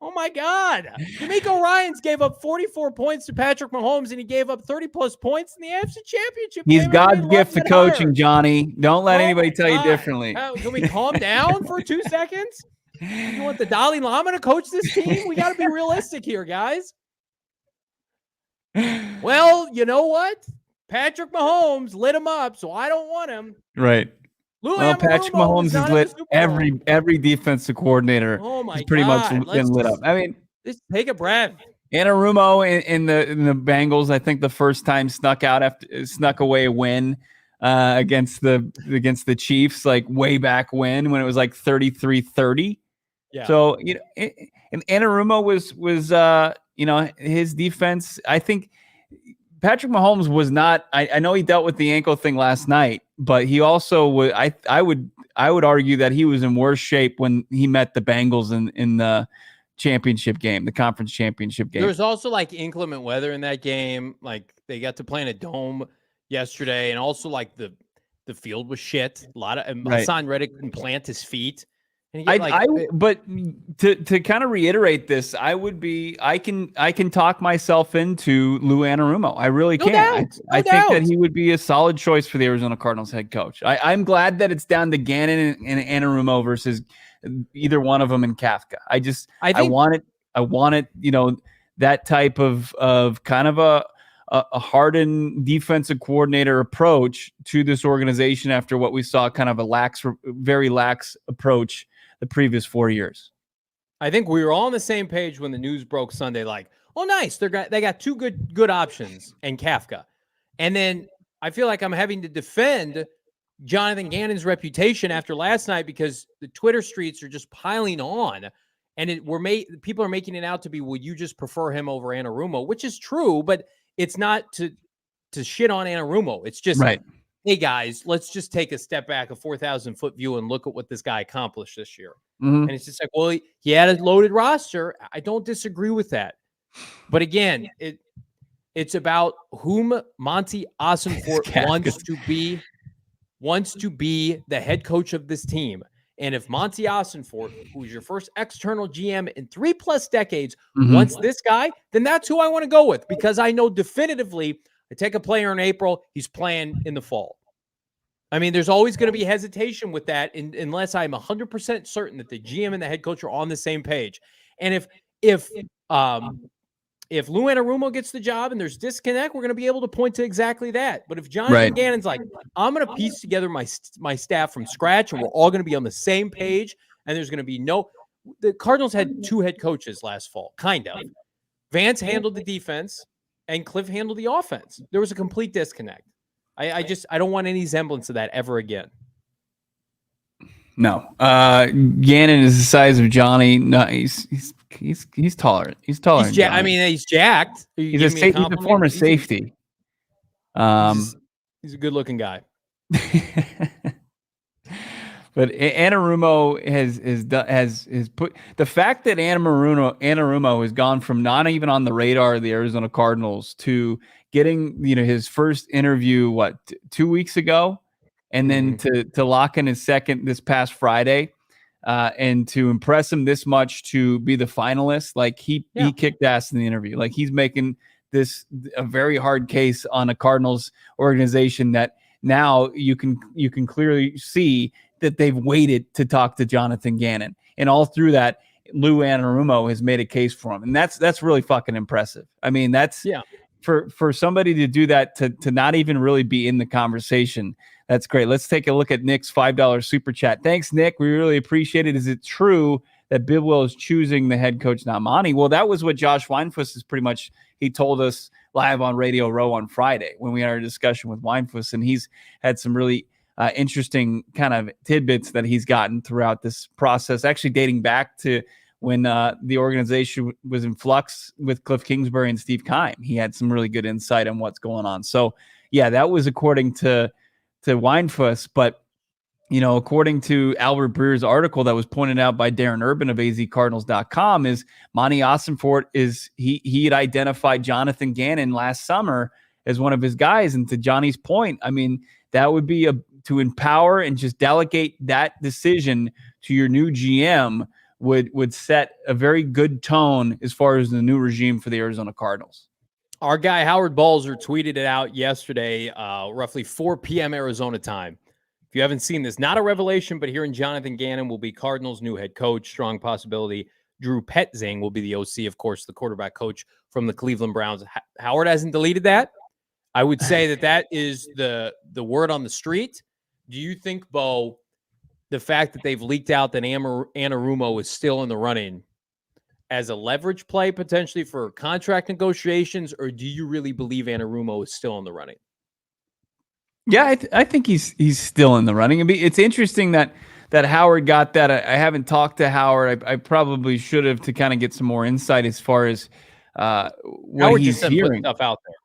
Oh, my God. D'Amico Ryans gave up 44 points to Patrick Mahomes, and he gave up 30-plus points in the AFC Championship He's game. God's gift to coaching, Johnny. Don't let anybody tell you differently. Can we calm down for 2 seconds? You want the Dalai Lama to coach this team? We got to be realistic here, guys. Well, you know what? Patrick Mahomes lit him up, so I don't want him. Right. Well, Patrick Mahomes has lit every defensive coordinator. Oh my pretty much been lit up. I mean, just take a breath. Anarumo in the Bengals, I think the first time snuck away a win against the Chiefs, like way back when it was like 33-30. Yeah. So and Anarumo was his defense. I think Patrick Mahomes was not. I know he dealt with the ankle thing last night, but he also would. I would argue that he was in worse shape when he met the Bengals in the championship game, the conference championship game. There was also like inclement weather in that game. Like they got to play in a dome yesterday, and also like the field was shit. A lot of Hassan Reddick couldn't plant his feet. But to kind of reiterate this, I can talk myself into Lou Anarumo. I really can. I think that he would be a solid choice for the Arizona Cardinals head coach. I'm glad that it's down to Gannon and Anarumo versus either one of them in Kafka. I want it, that type of kind of a hardened defensive coordinator approach to this organization after what we saw, kind of a very lax approach the previous 4 years. I think we were all on the same page when the news broke Sunday, like, oh, nice. They got two good options and Kafka. And then I feel like I'm having to defend Jonathan Gannon's reputation after last night because the Twitter streets are just piling on. And people are making it out to be, would you just prefer him over Anarumo, which is true, but it's not to shit on Anarumo. It's just, right. Hey guys, let's just take a step back, a 4,000-foot view, and look at what this guy accomplished this year. Mm-hmm. And it's just like, well, he had a loaded roster. I don't disagree with that. But again, it's about whom Monti Ossenfort wants to be the head coach of this team. And if Monti Ossenfort, who's your first external GM in 3+ decades, wants this guy, then that's who I want to go with, because I know definitively I take a player in April, he's playing in the fall. I mean, there's always going to be hesitation with that unless I'm 100% certain that the GM and the head coach are on the same page. And if Lou Anarumo gets the job and there's disconnect, we're going to be able to point to exactly that. But if Jonathan Gannon's like, I'm going to piece together my staff from scratch and we're all going to be on the same page, and there's going to be the Cardinals had 2 head coaches last fall, kind of. Vance handled the defense and Cliff handled the offense. There was a complete disconnect. I don't want any semblance of that ever again. No. Gannon is the size of Johnny. No, he's taller. He's taller. He's he's jacked. He's a former safety. He's a good-looking guy. But Anarumo has put the fact that Anarumo has gone from not even on the radar of the Arizona Cardinals to getting his first interview 2 weeks ago, and then to lock in his second this past Friday, and to impress him this much to be the finalist. Like he kicked ass in the interview. Like he's making this a very hard case on a Cardinals organization that now you can clearly see that they've waited to talk to Jonathan Gannon. And all through that, Lou Anarumo has made a case for him. And that's really fucking impressive. I mean, that's for somebody to do that, to not even really be in the conversation. That's great. Let's take a look at Nick's $5 super chat. Thanks, Nick. We really appreciate it. Is it true that Bidwell is choosing the head coach, not Monty? Well, that was what Josh Weinfuss is pretty much, he told us live on Radio Row on Friday when we had our discussion with Weinfuss, and he's had some really interesting kind of tidbits that he's gotten throughout this process, actually dating back to when the organization was in flux with Cliff Kingsbury and Steve Keim. He had some really good insight on what's going on. So, yeah, that was according to Weinfuss, but according to Albert Breer's article that was pointed out by Darren Urban of AZCardinals.com, is Monti Ossenfort he had identified Jonathan Gannon last summer as one of his guys. And to Johnny's point, I mean, that would be to empower and just delegate that decision to your new GM would set a very good tone as far as the new regime for the Arizona Cardinals. Our guy Howard Balzer tweeted it out yesterday, roughly 4 p.m. Arizona time. If you haven't seen this, not a revelation, but hearing Jonathan Gannon will be Cardinals' new head coach. Strong possibility. Drew Petzing will be the OC, of course, the quarterback coach from the Cleveland Browns. Howard hasn't deleted that. I would say that is the word on the street. Do you think, Bo, the fact that they've leaked out that Anarumo is still in the running as a leverage play potentially for contract negotiations, or do you really believe Anarumo is still in the running? Yeah, I think he's still in the running. It's interesting that Howard got that. I haven't talked to Howard. I probably should have to kind of get some more insight as far as what Howard he's just hearing. Put stuff out there.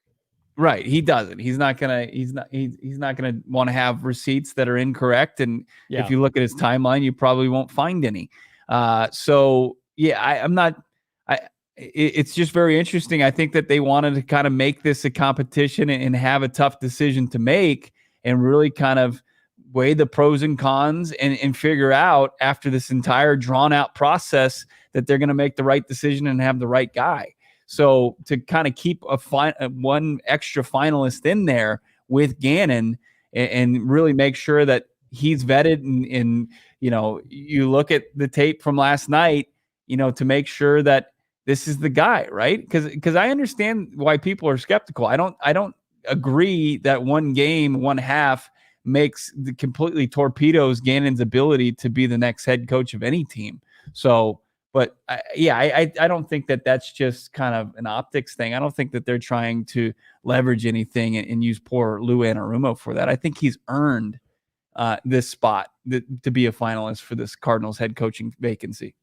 Right, he doesn't. He's not gonna want to have receipts that are incorrect. And if you look at his timeline, you probably won't find any. So yeah, I'm not. It's just very interesting. I think that they wanted to kind of make this a competition and have a tough decision to make and really kind of weigh the pros and cons and figure out after this entire drawn out process that they're going to make the right decision and have the right guy. So to kind of keep one extra finalist in there with Gannon and really make sure that he's vetted and you look at the tape from last night, to make sure that this is the guy, right? Because I understand why people are skeptical. I don't agree that one game, one half makes completely torpedoes Gannon's ability to be the next head coach of any team. So, but I don't think that that's just kind of an optics thing. I don't think that they're trying to leverage anything and use poor Lou Anarumo for that. I think he's earned this spot to be a finalist for this Cardinals head coaching vacancy.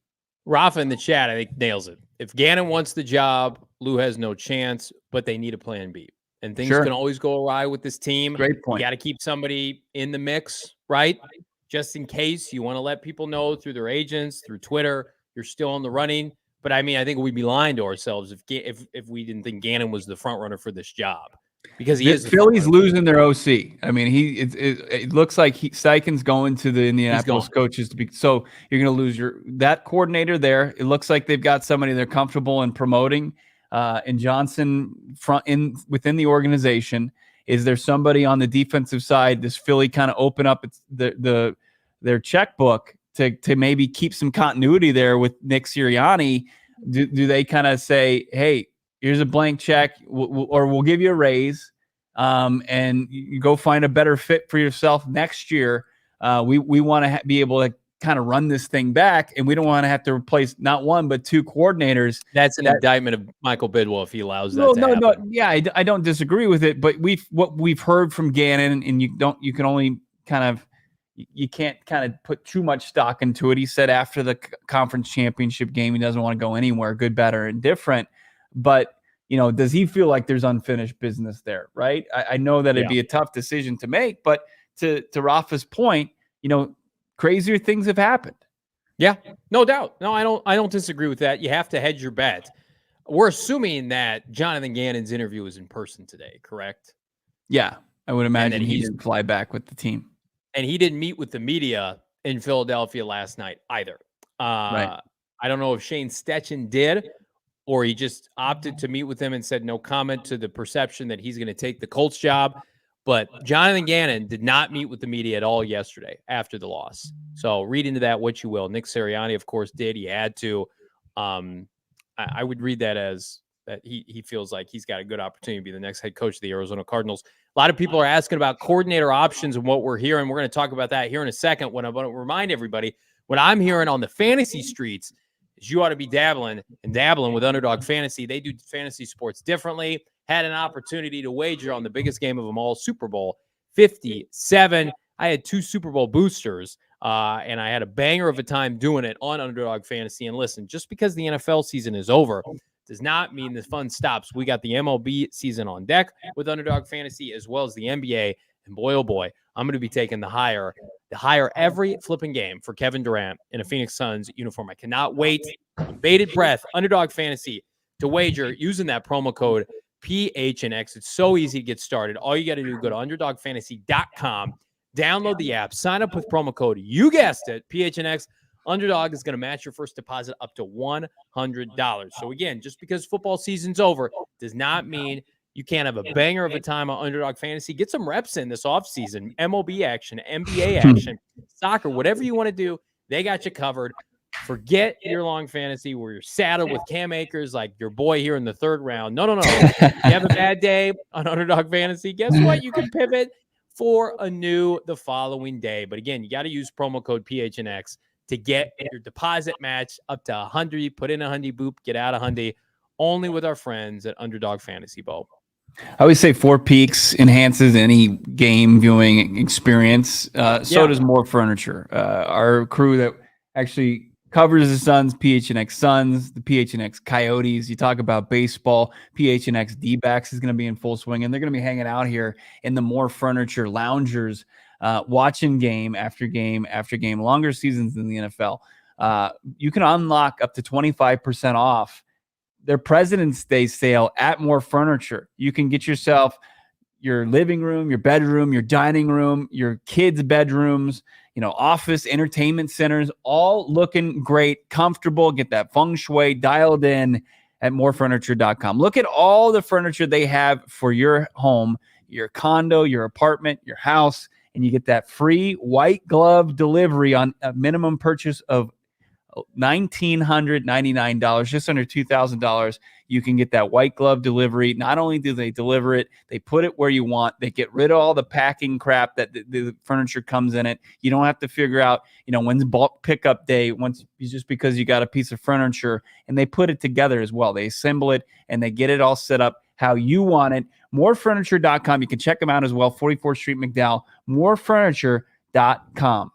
Rafa in the chat, I think, nails it. If Gannon wants the job, Lou has no chance, but they need a plan B. And things can always go awry with this team. Great point. You got to keep somebody in the mix, right? Just in case you want to let people know through their agents, through Twitter, you're still in the running. But I mean, I think we'd be lying to ourselves if we didn't think Gannon was the front runner for this job, because he is. Philly's losing their OC. I mean, it looks like Steichen's going to the Indianapolis coaches to be. So you're going to lose that coordinator there. It looks like they've got somebody they're comfortable in promoting. And Johnson within the organization. Is there somebody on the defensive side? Does Philly kind of open up their checkbook to maybe keep some continuity there with Nick Sirianni? Do they kind of say, hey, here's a blank check, or we'll give you a raise, and you go find a better fit for yourself next year. We want to be able to kind of run this thing back, and we don't want to have to replace not one but two coordinators. That's an indictment of Michael Bidwell if he allows that to happen. No. Yeah, I don't disagree with it, but what we've heard from Gannon, and you can't kind of put too much stock into it. He said after the conference championship game, he doesn't want to go anywhere, good, bad, or indifferent. But, does he feel like there's unfinished business there, right? I know that it'd be a tough decision to make, but to Rafa's point, crazier things have happened. Yeah, no doubt. No, I don't disagree with that. You have to hedge your bet. We're assuming that Jonathan Gannon's interview was in person today, correct? Yeah, I would imagine he didn't fly back with the team. And he didn't meet with the media in Philadelphia last night either. Right. I don't know if Shane Steichen did, or he just opted to meet with him and said no comment to the perception that he's going to take the Colts job. But Jonathan Gannon did not meet with the media at all yesterday after the loss. So read into that what you will. Nick Sirianni, of course, did. He had to. I would read that as that he feels like he's got a good opportunity to be the next head coach of the Arizona Cardinals. A lot of people are asking about coordinator options and what we're hearing. We're going to talk about that here in a second. When I want to remind everybody, what I'm hearing on the fantasy streets is you ought to be dabbling with Underdog Fantasy. They do fantasy sports differently. Had an opportunity to wager on the biggest game of them all, Super Bowl 57. I had 2 Super Bowl boosters, and I had a banger of a time doing it on Underdog Fantasy. And listen, just because the NFL season is over does not mean the fun stops. We got the MLB season on deck with Underdog Fantasy, as well as the NBA. And boy, oh boy, I'm going to be taking the higher every flipping game for Kevin Durant in a Phoenix Suns uniform. I cannot wait. Bated breath, Underdog Fantasy, to wager using that promo code PHNX. It's so easy to get started. All you got to do, go to underdogfantasy.com, download the app, sign up with promo code, you guessed it, PHNX. Underdog is going to match your first deposit up to $100. So again, just because football season's over does not mean you can't have a banger of a time on Underdog Fantasy. Get some reps in this offseason, MLB action, NBA action, soccer, whatever you want to do, they got you covered. Forget year-long fantasy where you're saddled with Cam Akers like your boy here in the third round. No. You have a bad day on Underdog Fantasy, guess what? You can pivot for a new the following day. But again, you got to use promo code PHNX to get your deposit match up to 100. You put in 100, boop, get out 100. Only with our friends at Underdog Fantasy, Bo. I always say Four Peaks enhances any game viewing experience. So does More Furniture. Our crew that actually covers the Suns, PHNX Suns, the PHNX Coyotes. You talk about baseball, PHNX D-backs is going to be in full swing, and they're going to be hanging out here in the More Furniture loungers, watching game after game after game, longer seasons than the NFL. You can unlock up to 25% off their President's Day sale at More Furniture. You can get yourself your living room, your bedroom, your dining room, your kids' bedrooms, office, entertainment centers, all looking great, comfortable. Get that feng shui dialed in at morefurniture.com. Look at all the furniture they have for your home, your condo, your apartment, your house, and you get that free white glove delivery on a minimum purchase of $1,999, just under $2,000. You can get that white glove delivery. Not only do they deliver it, they put it where you want. They get rid of all the packing crap that the furniture comes in it. You don't have to figure out, when's bulk pickup day, just because you got a piece of furniture, and they put it together as well. They assemble it and they get it all set up how you want it. Morefurniture.com. You can check them out as well. 44th Street, McDowell. Morefurniture.com.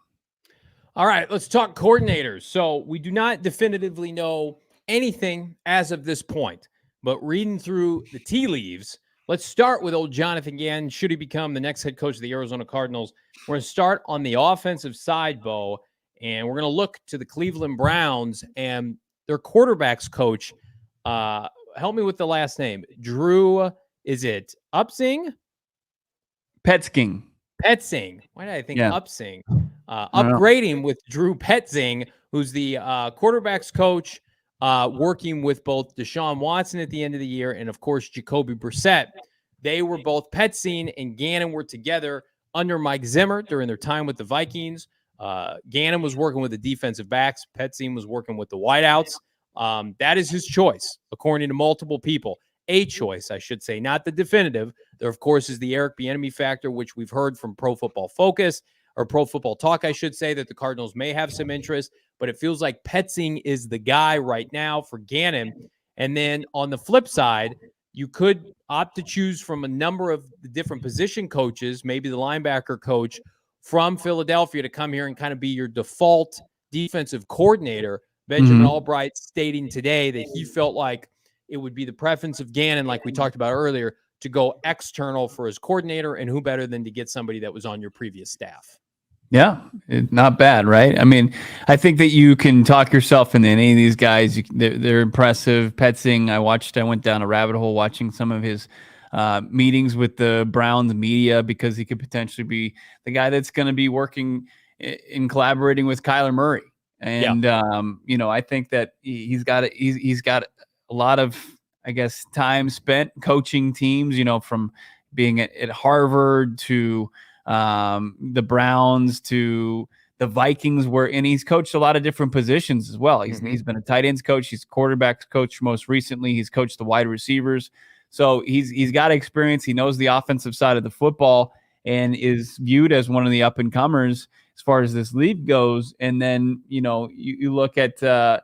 All right, let's talk coordinators. So we do not definitively know anything as of this point, but reading through the tea leaves, let's start with old Jonathan Gannon. Should he become the next head coach of the Arizona Cardinals? We're going to start on the offensive side, Bo, and we're going to look to the Cleveland Browns and their quarterbacks coach. Help me with the last name. Drew, is it Upsing? Petzing. Why did I think Upsing? Upgrading with Drew Petzing, who's the quarterbacks coach, working with both Deshaun Watson at the end of the year and, of course, Jacoby Brissett. They were both Petzing and Gannon were together under Mike Zimmer during their time with the Vikings. Gannon was working with the defensive backs. Petzing was working with the wideouts. That is his choice, according to multiple people. A choice, I should say, not the definitive. There, of course, is the Eric Bieniemy factor, which we've heard from Pro Football Focus, or Pro Football Talk, I should say, that the Cardinals may have some interest, but it feels like Petzing is the guy right now for Gannon. And then on the flip side, you could opt to choose from a number of the different position coaches, maybe the linebacker coach from Philadelphia, to come here and kind of be your default defensive coordinator. Benjamin Albright stating today that he felt like it would be the preference of Gannon, like we talked about earlier, to go external for his coordinator, and who better than to get somebody that was on your previous staff. Yeah, not bad, right? I mean, I think that you can talk yourself into any of these guys. They're impressive. Petzing, I went down a rabbit hole watching some of his meetings with the Browns media, because he could potentially be the guy that's going to be working in collaborating with Kyler Murray. And, I think that he's got a lot of, I guess, time spent coaching teams, from being at Harvard to the Browns to the Vikings, and he's coached a lot of different positions as well. He's been a tight ends coach. He's quarterbacks coach most recently. He's coached the wide receivers. So he's got experience. He knows the offensive side of the football and is viewed as one of the up and comers as far as this league goes. And then, you look at, I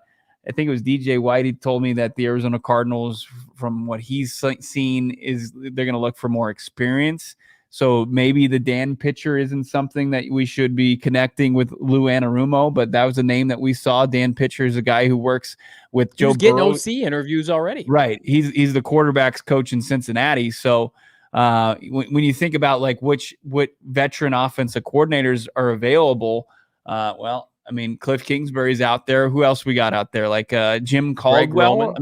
think it was DJ White. He told me that the Arizona Cardinals, from what he's seen, is they're going to look for more experience. So maybe the Dan pitcher isn't something that we should be connecting with Lou Anarumo, but that was a name that we saw. Dan Pitcher is a guy who works with Joe Burrow. Getting OC interviews already. Right. He's the quarterbacks coach in Cincinnati. So when you think about what veteran offensive coordinators are available, Cliff Kingsbury's out there. Who else we got out there? Jim Caldwell.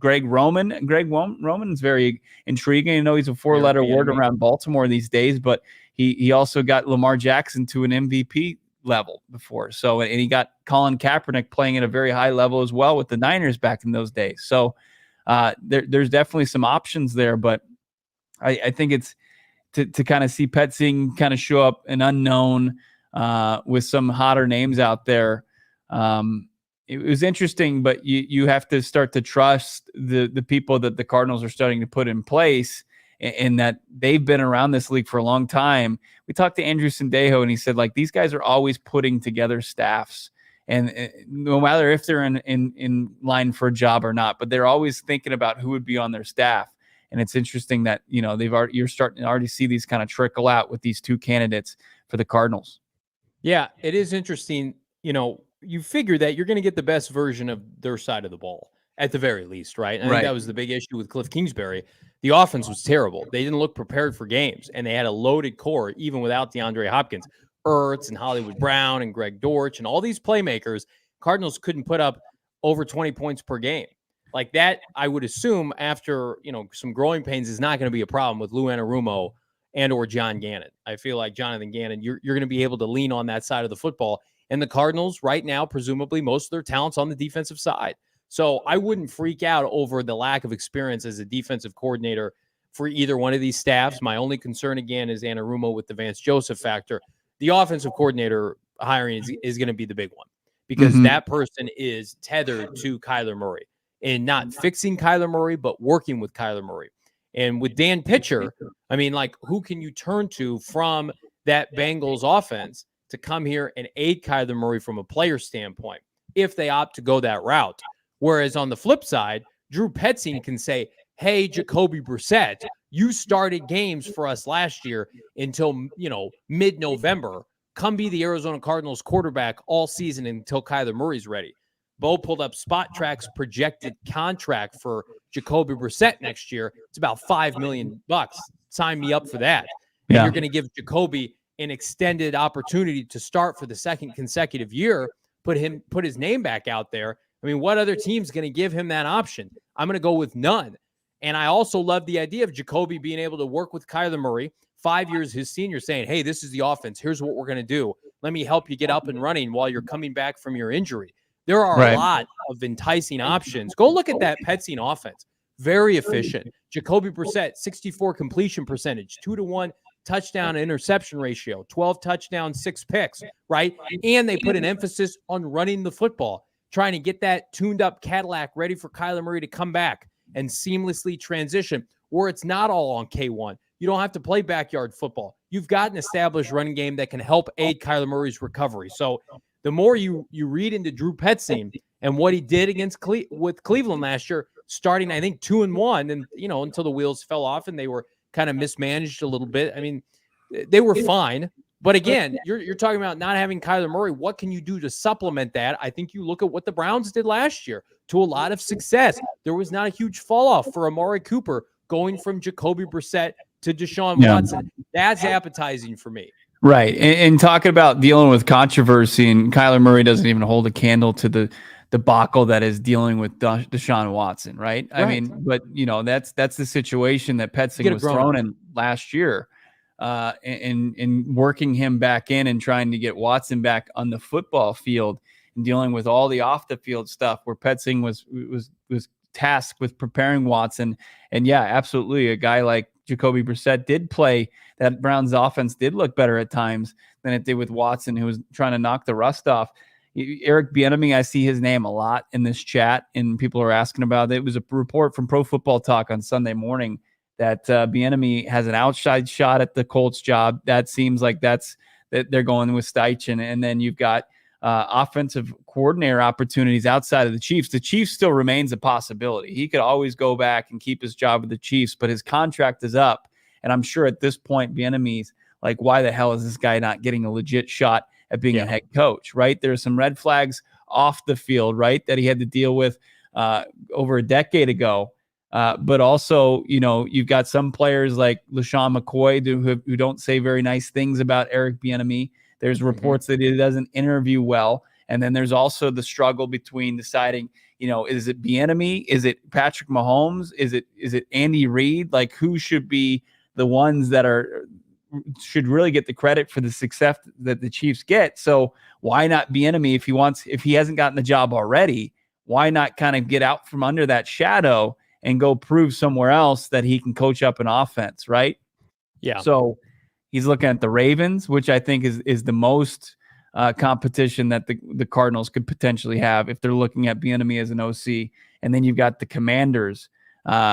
Greg Roman. Roman's very intriguing. I know he's a 4-letter word around Baltimore these days, but he also got Lamar Jackson to an MVP level before. So, and he got Colin Kaepernick playing at a very high level as well with the Niners back in those days. So there's definitely some options there, but I think it's to kind of see Petzing kind of show up an unknown with some hotter names out there. It was interesting, but you have to start to trust the people that the Cardinals are starting to put in place, and that they've been around this league for a long time. We talked to Andrew Sendejo, and he said, like, these guys are always putting together staffs, and no matter if they're in line for a job or not, but they're always thinking about who would be on their staff. And it's interesting that, you're starting to already see these kind of trickle out with these two candidates for the Cardinals. Yeah, it is interesting. You figure that you're going to get the best version of their side of the ball at the very least, right? And I think that was the big issue with Cliff Kingsbury. The offense was terrible. They didn't look prepared for games, and they had a loaded core even without DeAndre Hopkins. Ertz and Hollywood Brown and Greg Dortch and all these playmakers, Cardinals couldn't put up over 20 points per game. Like that, I would assume after, some growing pains is not going to be a problem with Lou Anarumo and or John Gannon. I feel like Jonathan Gannon, you're going to be able to lean on that side of the football. And the Cardinals right now, presumably most of their talent's on the defensive side. So I wouldn't freak out over the lack of experience as a defensive coordinator for either one of these staffs. My only concern, again, is Anarumo with the Vance Joseph factor. The offensive coordinator hiring is going to be the big one because that person is tethered to Kyler Murray and not fixing Kyler Murray, but working with Kyler Murray. And with Dan Pitcher, I mean, like, who can you turn to from that Bengals offense to come here and aid Kyler Murray from a player standpoint if they opt to go that route? Whereas on the flip side, Drew Petzing can say, hey, Jacoby Brissett, you started games for us last year until, mid-November. Come be the Arizona Cardinals quarterback all season until Kyler Murray's ready. Bo pulled up Spot Track's projected contract for Jacoby Brissett next year. It's about $5 million. Sign me up for that. And you're going to give Jacoby an extended opportunity to start for the second consecutive year, put his name back out there. I mean, what other team's going to give him that option? I'm going to go with none. And I also love the idea of Jacoby being able to work with Kyler Murray, 5 years his senior, saying, hey, this is the offense. Here's what we're going to do. Let me help you get up and running while you're coming back from your injury. There are a lot of enticing options. Go look at that Petzing offense. Very efficient. Jacoby Brissett, 64 completion percentage, 2-to-1 touchdown interception ratio, 12 touchdowns, 6 picks, right? And they put an emphasis on running the football, trying to get that tuned up Cadillac ready for Kyler Murray to come back and seamlessly transition, where it's not all on K1. You don't have to play backyard football. You've got an established running game that can help aid Kyler Murray's recovery. So the more you read into Drew Petzing and what he did against with Cleveland last year, starting, I think, 2-1, and until the wheels fell off and they were kind of mismanaged a little bit. I mean, they were fine. But again, you're talking about not having Kyler Murray. What can you do to supplement that? I think you look at what the Browns did last year to a lot of success. There was not a huge fall off for Amari Cooper going from Jacoby Brissett to Deshaun Watson. That's appetizing for me. Right. And talking about dealing with controversy, and Kyler Murray doesn't even hold a candle to the debacle that is dealing with Deshaun Watson, right? I mean, but that's the situation that Petzing was thrown in last year, and working him back in and trying to get Watson back on the football field and dealing with all the off the field stuff where Petzing was tasked with preparing Watson. And yeah, absolutely, a guy like Jacoby Brissett did play. That Browns offense did look better at times than it did with Watson, who was trying to knock the rust off. Eric Bieniemy, I see his name a lot in this chat, and people are asking about it. It was a report from Pro Football Talk on Sunday morning that Bieniemy has an outside shot at the Colts job. That seems like that they're going with Steichen. And then you've got offensive coordinator opportunities outside of the Chiefs. The Chiefs still remains a possibility. He could always go back and keep his job with the Chiefs, but his contract is up. And I'm sure at this point, Bieniemy's like, why the hell is this guy not getting a legit shot at being a head coach, right? There are some red flags off the field, right, that he had to deal with over a decade ago. But also, you've got some players like LaShawn McCoy who don't say very nice things about Eric Bieniemy. There's reports that he doesn't interview well. And then there's also the struggle between deciding, is it Bieniemy? Is it Patrick Mahomes? Is it Andy Reid? Like, who should be the ones that should really get the credit for the success that the Chiefs get? So why not Bieniemy if he hasn't gotten the job already? Why not kind of get out from under that shadow and go prove somewhere else that he can coach up an offense, right? Yeah. So he's looking at the Ravens, which I think is the most competition that the Cardinals could potentially have if they're looking at Bieniemy as an OC. And then you've got the Commanders,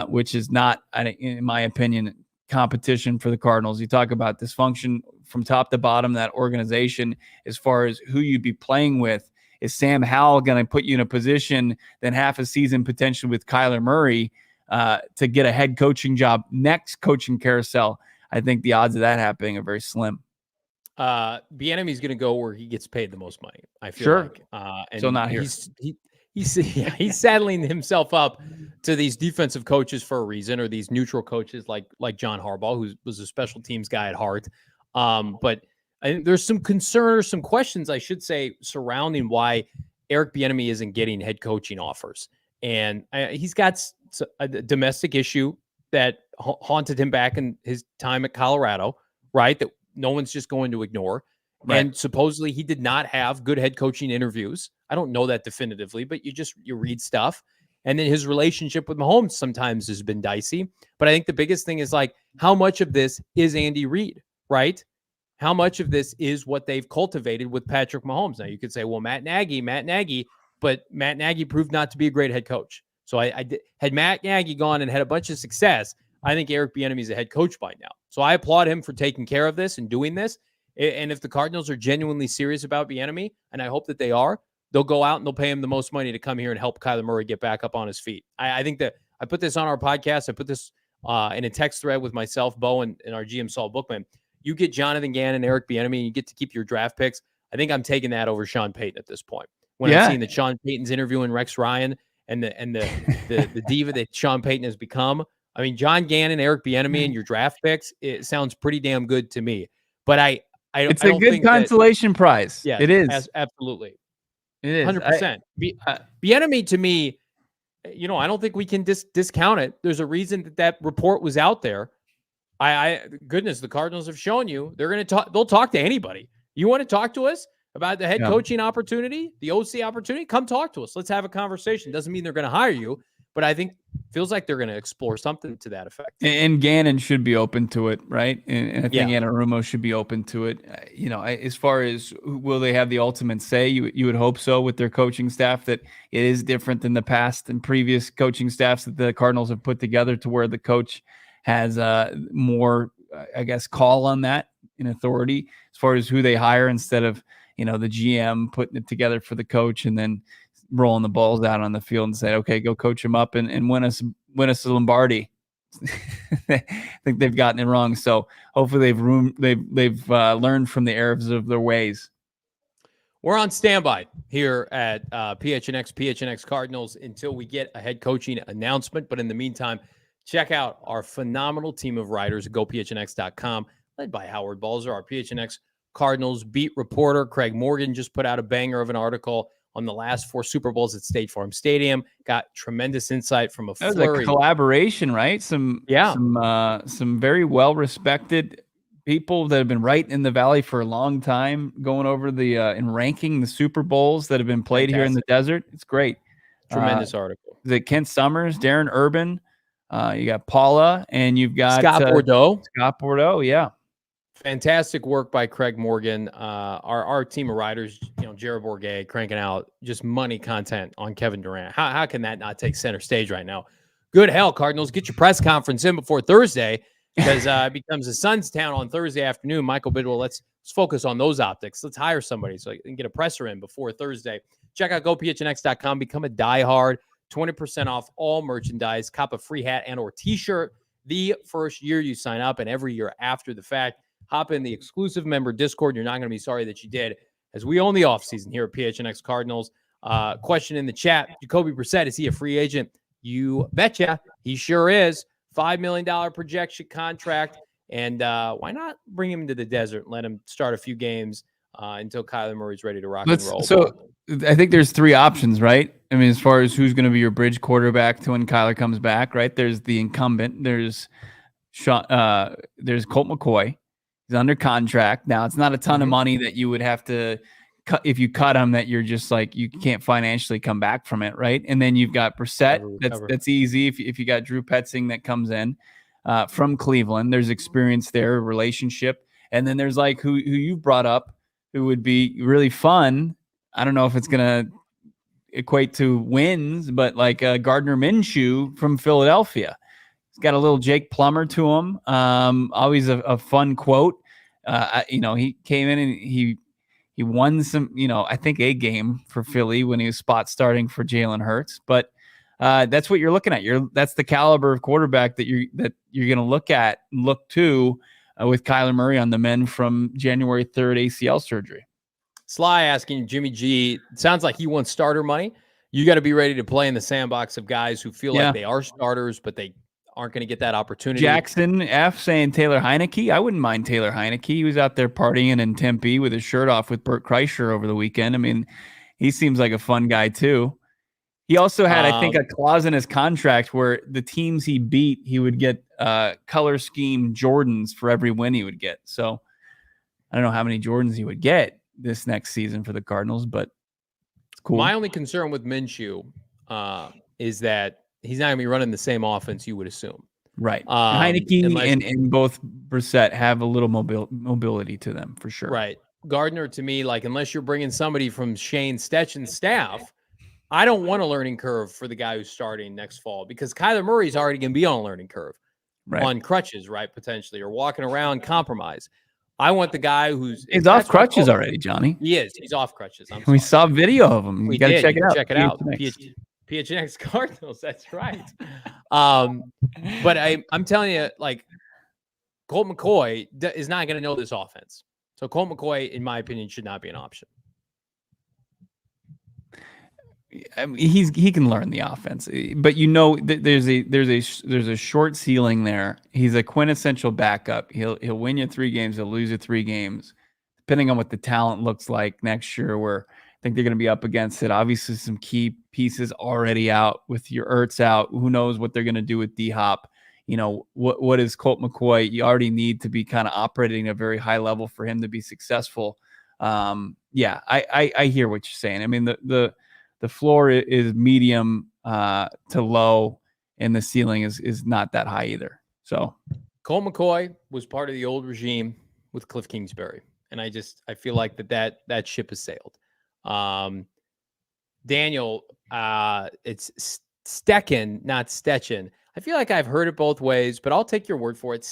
which is not, in my opinion, competition for the Cardinals. You talk about dysfunction from top to bottom, that organization, as far as who you'd be playing with. Is Sam Howell going to put you in a position then half a season potentially with Kyler Murray to get a head coaching job next coaching carousel? I think the odds of that happening are very slim. Bieniemy's going to go where he gets paid the most money, I feel like. And so not here. He's saddling himself up to these defensive coaches for a reason, or these neutral coaches like John Harbaugh, who was a special teams guy at heart. But I think there's some concern or some questions, I should say, surrounding why Eric Bieniemy isn't getting head coaching offers. And he's got a domestic issue that haunted him back in his time at Colorado, right? That no one's just going to ignore. Right. And supposedly he did not have good head coaching interviews. I don't know that definitively, but you read stuff. And then his relationship with Mahomes sometimes has been dicey. But I think the biggest thing is, like, how much of this is Andy Reid, right? How much of this is what they've cultivated with Patrick Mahomes? Now, you could say, well, Matt Nagy, but Matt Nagy proved not to be a great head coach. So had Matt Nagy gone and had a bunch of success, I think Eric Bieniemy is a head coach by now. So I applaud him for taking care of this and doing this. And if the Cardinals are genuinely serious about Bieniemy, and I hope that they are, they'll go out and they'll pay him the most money to come here and help Kyler Murray get back up on his feet. I think that I put this on our podcast. I put this in a text thread with myself, Bo, and our GM Saul Bookman. You get Jonathan Gannon, Eric Bieniemy, and you get to keep your draft picks. I think I'm taking that over Sean Payton at this point. When I'm seeing that Sean Payton's interviewing Rex Ryan and the diva that Sean Payton has become. I mean, John Gannon, Eric Bieniemy, and your draft picks, it sounds pretty damn good to me. But it's a good consolation prize. Yeah, it is. Absolutely. It is 100%. Bieniemy, to me, I don't think we can discount it. There's a reason that report was out there. Goodness, the Cardinals have shown you they're going to talk. They'll talk to anybody. You want to talk to us about the head coaching opportunity, the OC opportunity? Come talk to us. Let's have a conversation. Doesn't mean they're going to hire you, but I think feels like they're going to explore something to that effect. And Gannon should be open to it, right? And I think Anarumo should be open to it. As far as will they have the ultimate say, you would hope so with their coaching staff, that it is different than the past and previous coaching staffs that the Cardinals have put together, to where the coach has more, I guess, call on that in authority as far as who they hire, instead of, the GM putting it together for the coach and then rolling the balls out on the field and say, okay, go coach him up and win us a Lombardi. I think they've gotten it wrong. So hopefully they've learned from the errors of their ways. We're on standby here at PHNX Cardinals until we get a head coaching announcement. But in the meantime, check out our phenomenal team of writers at GoPHNX.com, led by Howard Balzer, our PHNX Cardinals beat reporter. Craig Morgan just put out a banger of an article on the last 4 Super Bowls at State Farm Stadium. Got tremendous insight from a flurry. That was a collaboration, right? Some very well-respected people that have been right in the Valley for a long time, going over and ranking the Super Bowls that have been played here in the desert. It's great. Tremendous article. The Kent Summers, Darren Urban, you got Paula, and you've got Scott Bordeaux, yeah. Fantastic work by Craig Morgan. Our team of writers, Jared Bourget, cranking out just money content on Kevin Durant. How can that not take center stage right now? Good hell, Cardinals, get your press conference in before Thursday, because it becomes a Suns town on Thursday afternoon. Michael Bidwell, let's focus on those optics. Let's hire somebody so you can get a presser in before Thursday. Check out GoPHNX.com. Become a diehard. 20% off all merchandise. Cop a free hat and or T-shirt the first year you sign up, and every year after the fact. Hop in the exclusive member Discord. You're not going to be sorry that you did, as we own the offseason here at PHNX Cardinals. Question in the chat: Jacoby Brissett, is he a free agent? You betcha. He sure is. $5 million projection contract. And why not bring him to the desert and let him start a few games until Kyler Murray's ready to rock and roll. So I think there's three options, right? I mean, as far as who's going to be your bridge quarterback to when Kyler comes back, right? There's the incumbent. There's Colt McCoy. He's under contract. Now, it's not a ton of money that you would have to cut if you cut him, that you're just like, you can't financially come back from it, right? And then you've got Brissett. That's easy if you got Drew Petzing that comes in from Cleveland. There's experience there, relationship. And then there's like who you brought up, who would be really fun. I don't know if it's going to equate to wins, but like Gardner Minshew from Philadelphia. He's got a little Jake Plummer to him. Always a fun quote. He came in and he won some, I think a game for Philly when he was spot starting for Jalen Hurts. But that's what you're looking at. That's the caliber of quarterback that you're going to look to with Kyler Murray on the mend from January 3rd ACL surgery. Sly asking Jimmy G, it sounds like he wants starter money. You got to be ready to play in the sandbox of guys who feel like they are starters, but they aren't going to get that opportunity. Jackson F saying Taylor Heineke. I wouldn't mind Taylor Heineke. He was out there partying in Tempe with his shirt off with Bert Kreischer over the weekend. I mean, he seems like a fun guy too. He also had, I think, a clause in his contract where the teams he beat, he would get color scheme Jordans for every win he would get. So I don't know how many Jordans he would get this next season for the Cardinals, but it's cool. My only concern with Minshew is that he's not going to be running the same offense you would assume. Right. Heineke and both Brissett have a little mobility to them for sure. Right. Gardner, to me, like, unless you're bringing somebody from Shane Stechen's staff, I don't want a learning curve for the guy who's starting next fall, because Kyler Murray's already going to be on a learning curve, on crutches, right, potentially, or walking around compromised. I want the guy he's off crutches already, Johnny. He is. He's off crutches. We saw video of him. You got to check it out. Check it out. PHNX Cardinals. That's right. But I'm telling you, like, Colt McCoy is not going to know this offense. So Colt McCoy, in my opinion, should not be an option. I mean, he can learn the offense, but there's a short ceiling there. He's a quintessential backup. He'll win you 3 games, he'll lose you 3 games, depending on what the talent looks like next year. Where I think they're going to be up against it. Obviously, some key pieces already out with your Ertz out. Who knows what they're going to do with D-Hop? What is Colt McCoy? You already need to be kind of operating at a very high level for him to be successful. I hear what you're saying. I mean, the floor is medium to low, and the ceiling is not that high either. So Colt McCoy was part of the old regime with Cliff Kingsbury, and I feel like that ship has sailed. Daniel, it's Stechen, not Stecchen. I feel like I've heard it both ways, but I'll take your word for it.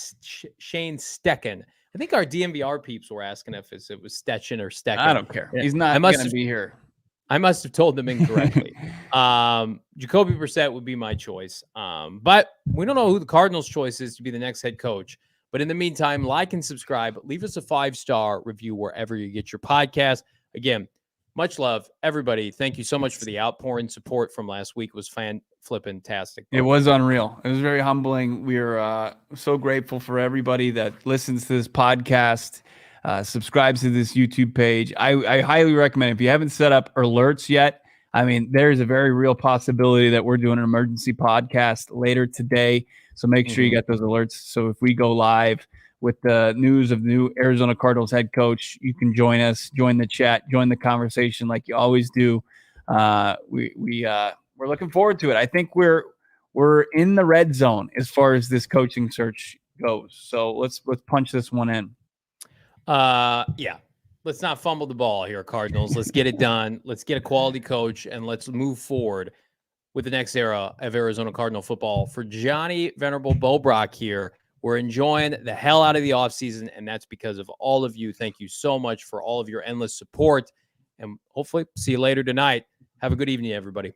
Shane Stechen. I think our DMVR peeps were asking if it was Stecchen or Stechen. I don't care. He's not going to be here. I must have told them incorrectly. Jacoby Brissett would be my choice. But we don't know who the Cardinals' choice is to be the next head coach. But in the meantime, like and subscribe. Leave us a 5-star review wherever you get your podcast. Again, much love, everybody. Thank you so much for the outpouring support from last week. It was flippin-tastic. It was unreal. It was very humbling. We're so grateful for everybody that listens to this podcast. Subscribes to this YouTube page. I highly recommend, if you haven't set up alerts yet, I mean, there's a very real possibility that we're doing an emergency podcast later today. So make sure you got those alerts. So if we go live with the news of the new Arizona Cardinals head coach, you can join us, join the chat, join the conversation like you always do. We're looking forward to it. I think we're in the red zone as far as this coaching search goes. So let's punch this one in. Let's not fumble the ball here, Cardinals. Let's get it done. Let's get a quality coach, and let's move forward with the next era of Arizona Cardinal football. For Johnny Venerable Bobrock here, we're enjoying the hell out of the offseason, and that's because of all of you. Thank you so much for all of your endless support, and hopefully see you later tonight. Have a good evening, everybody.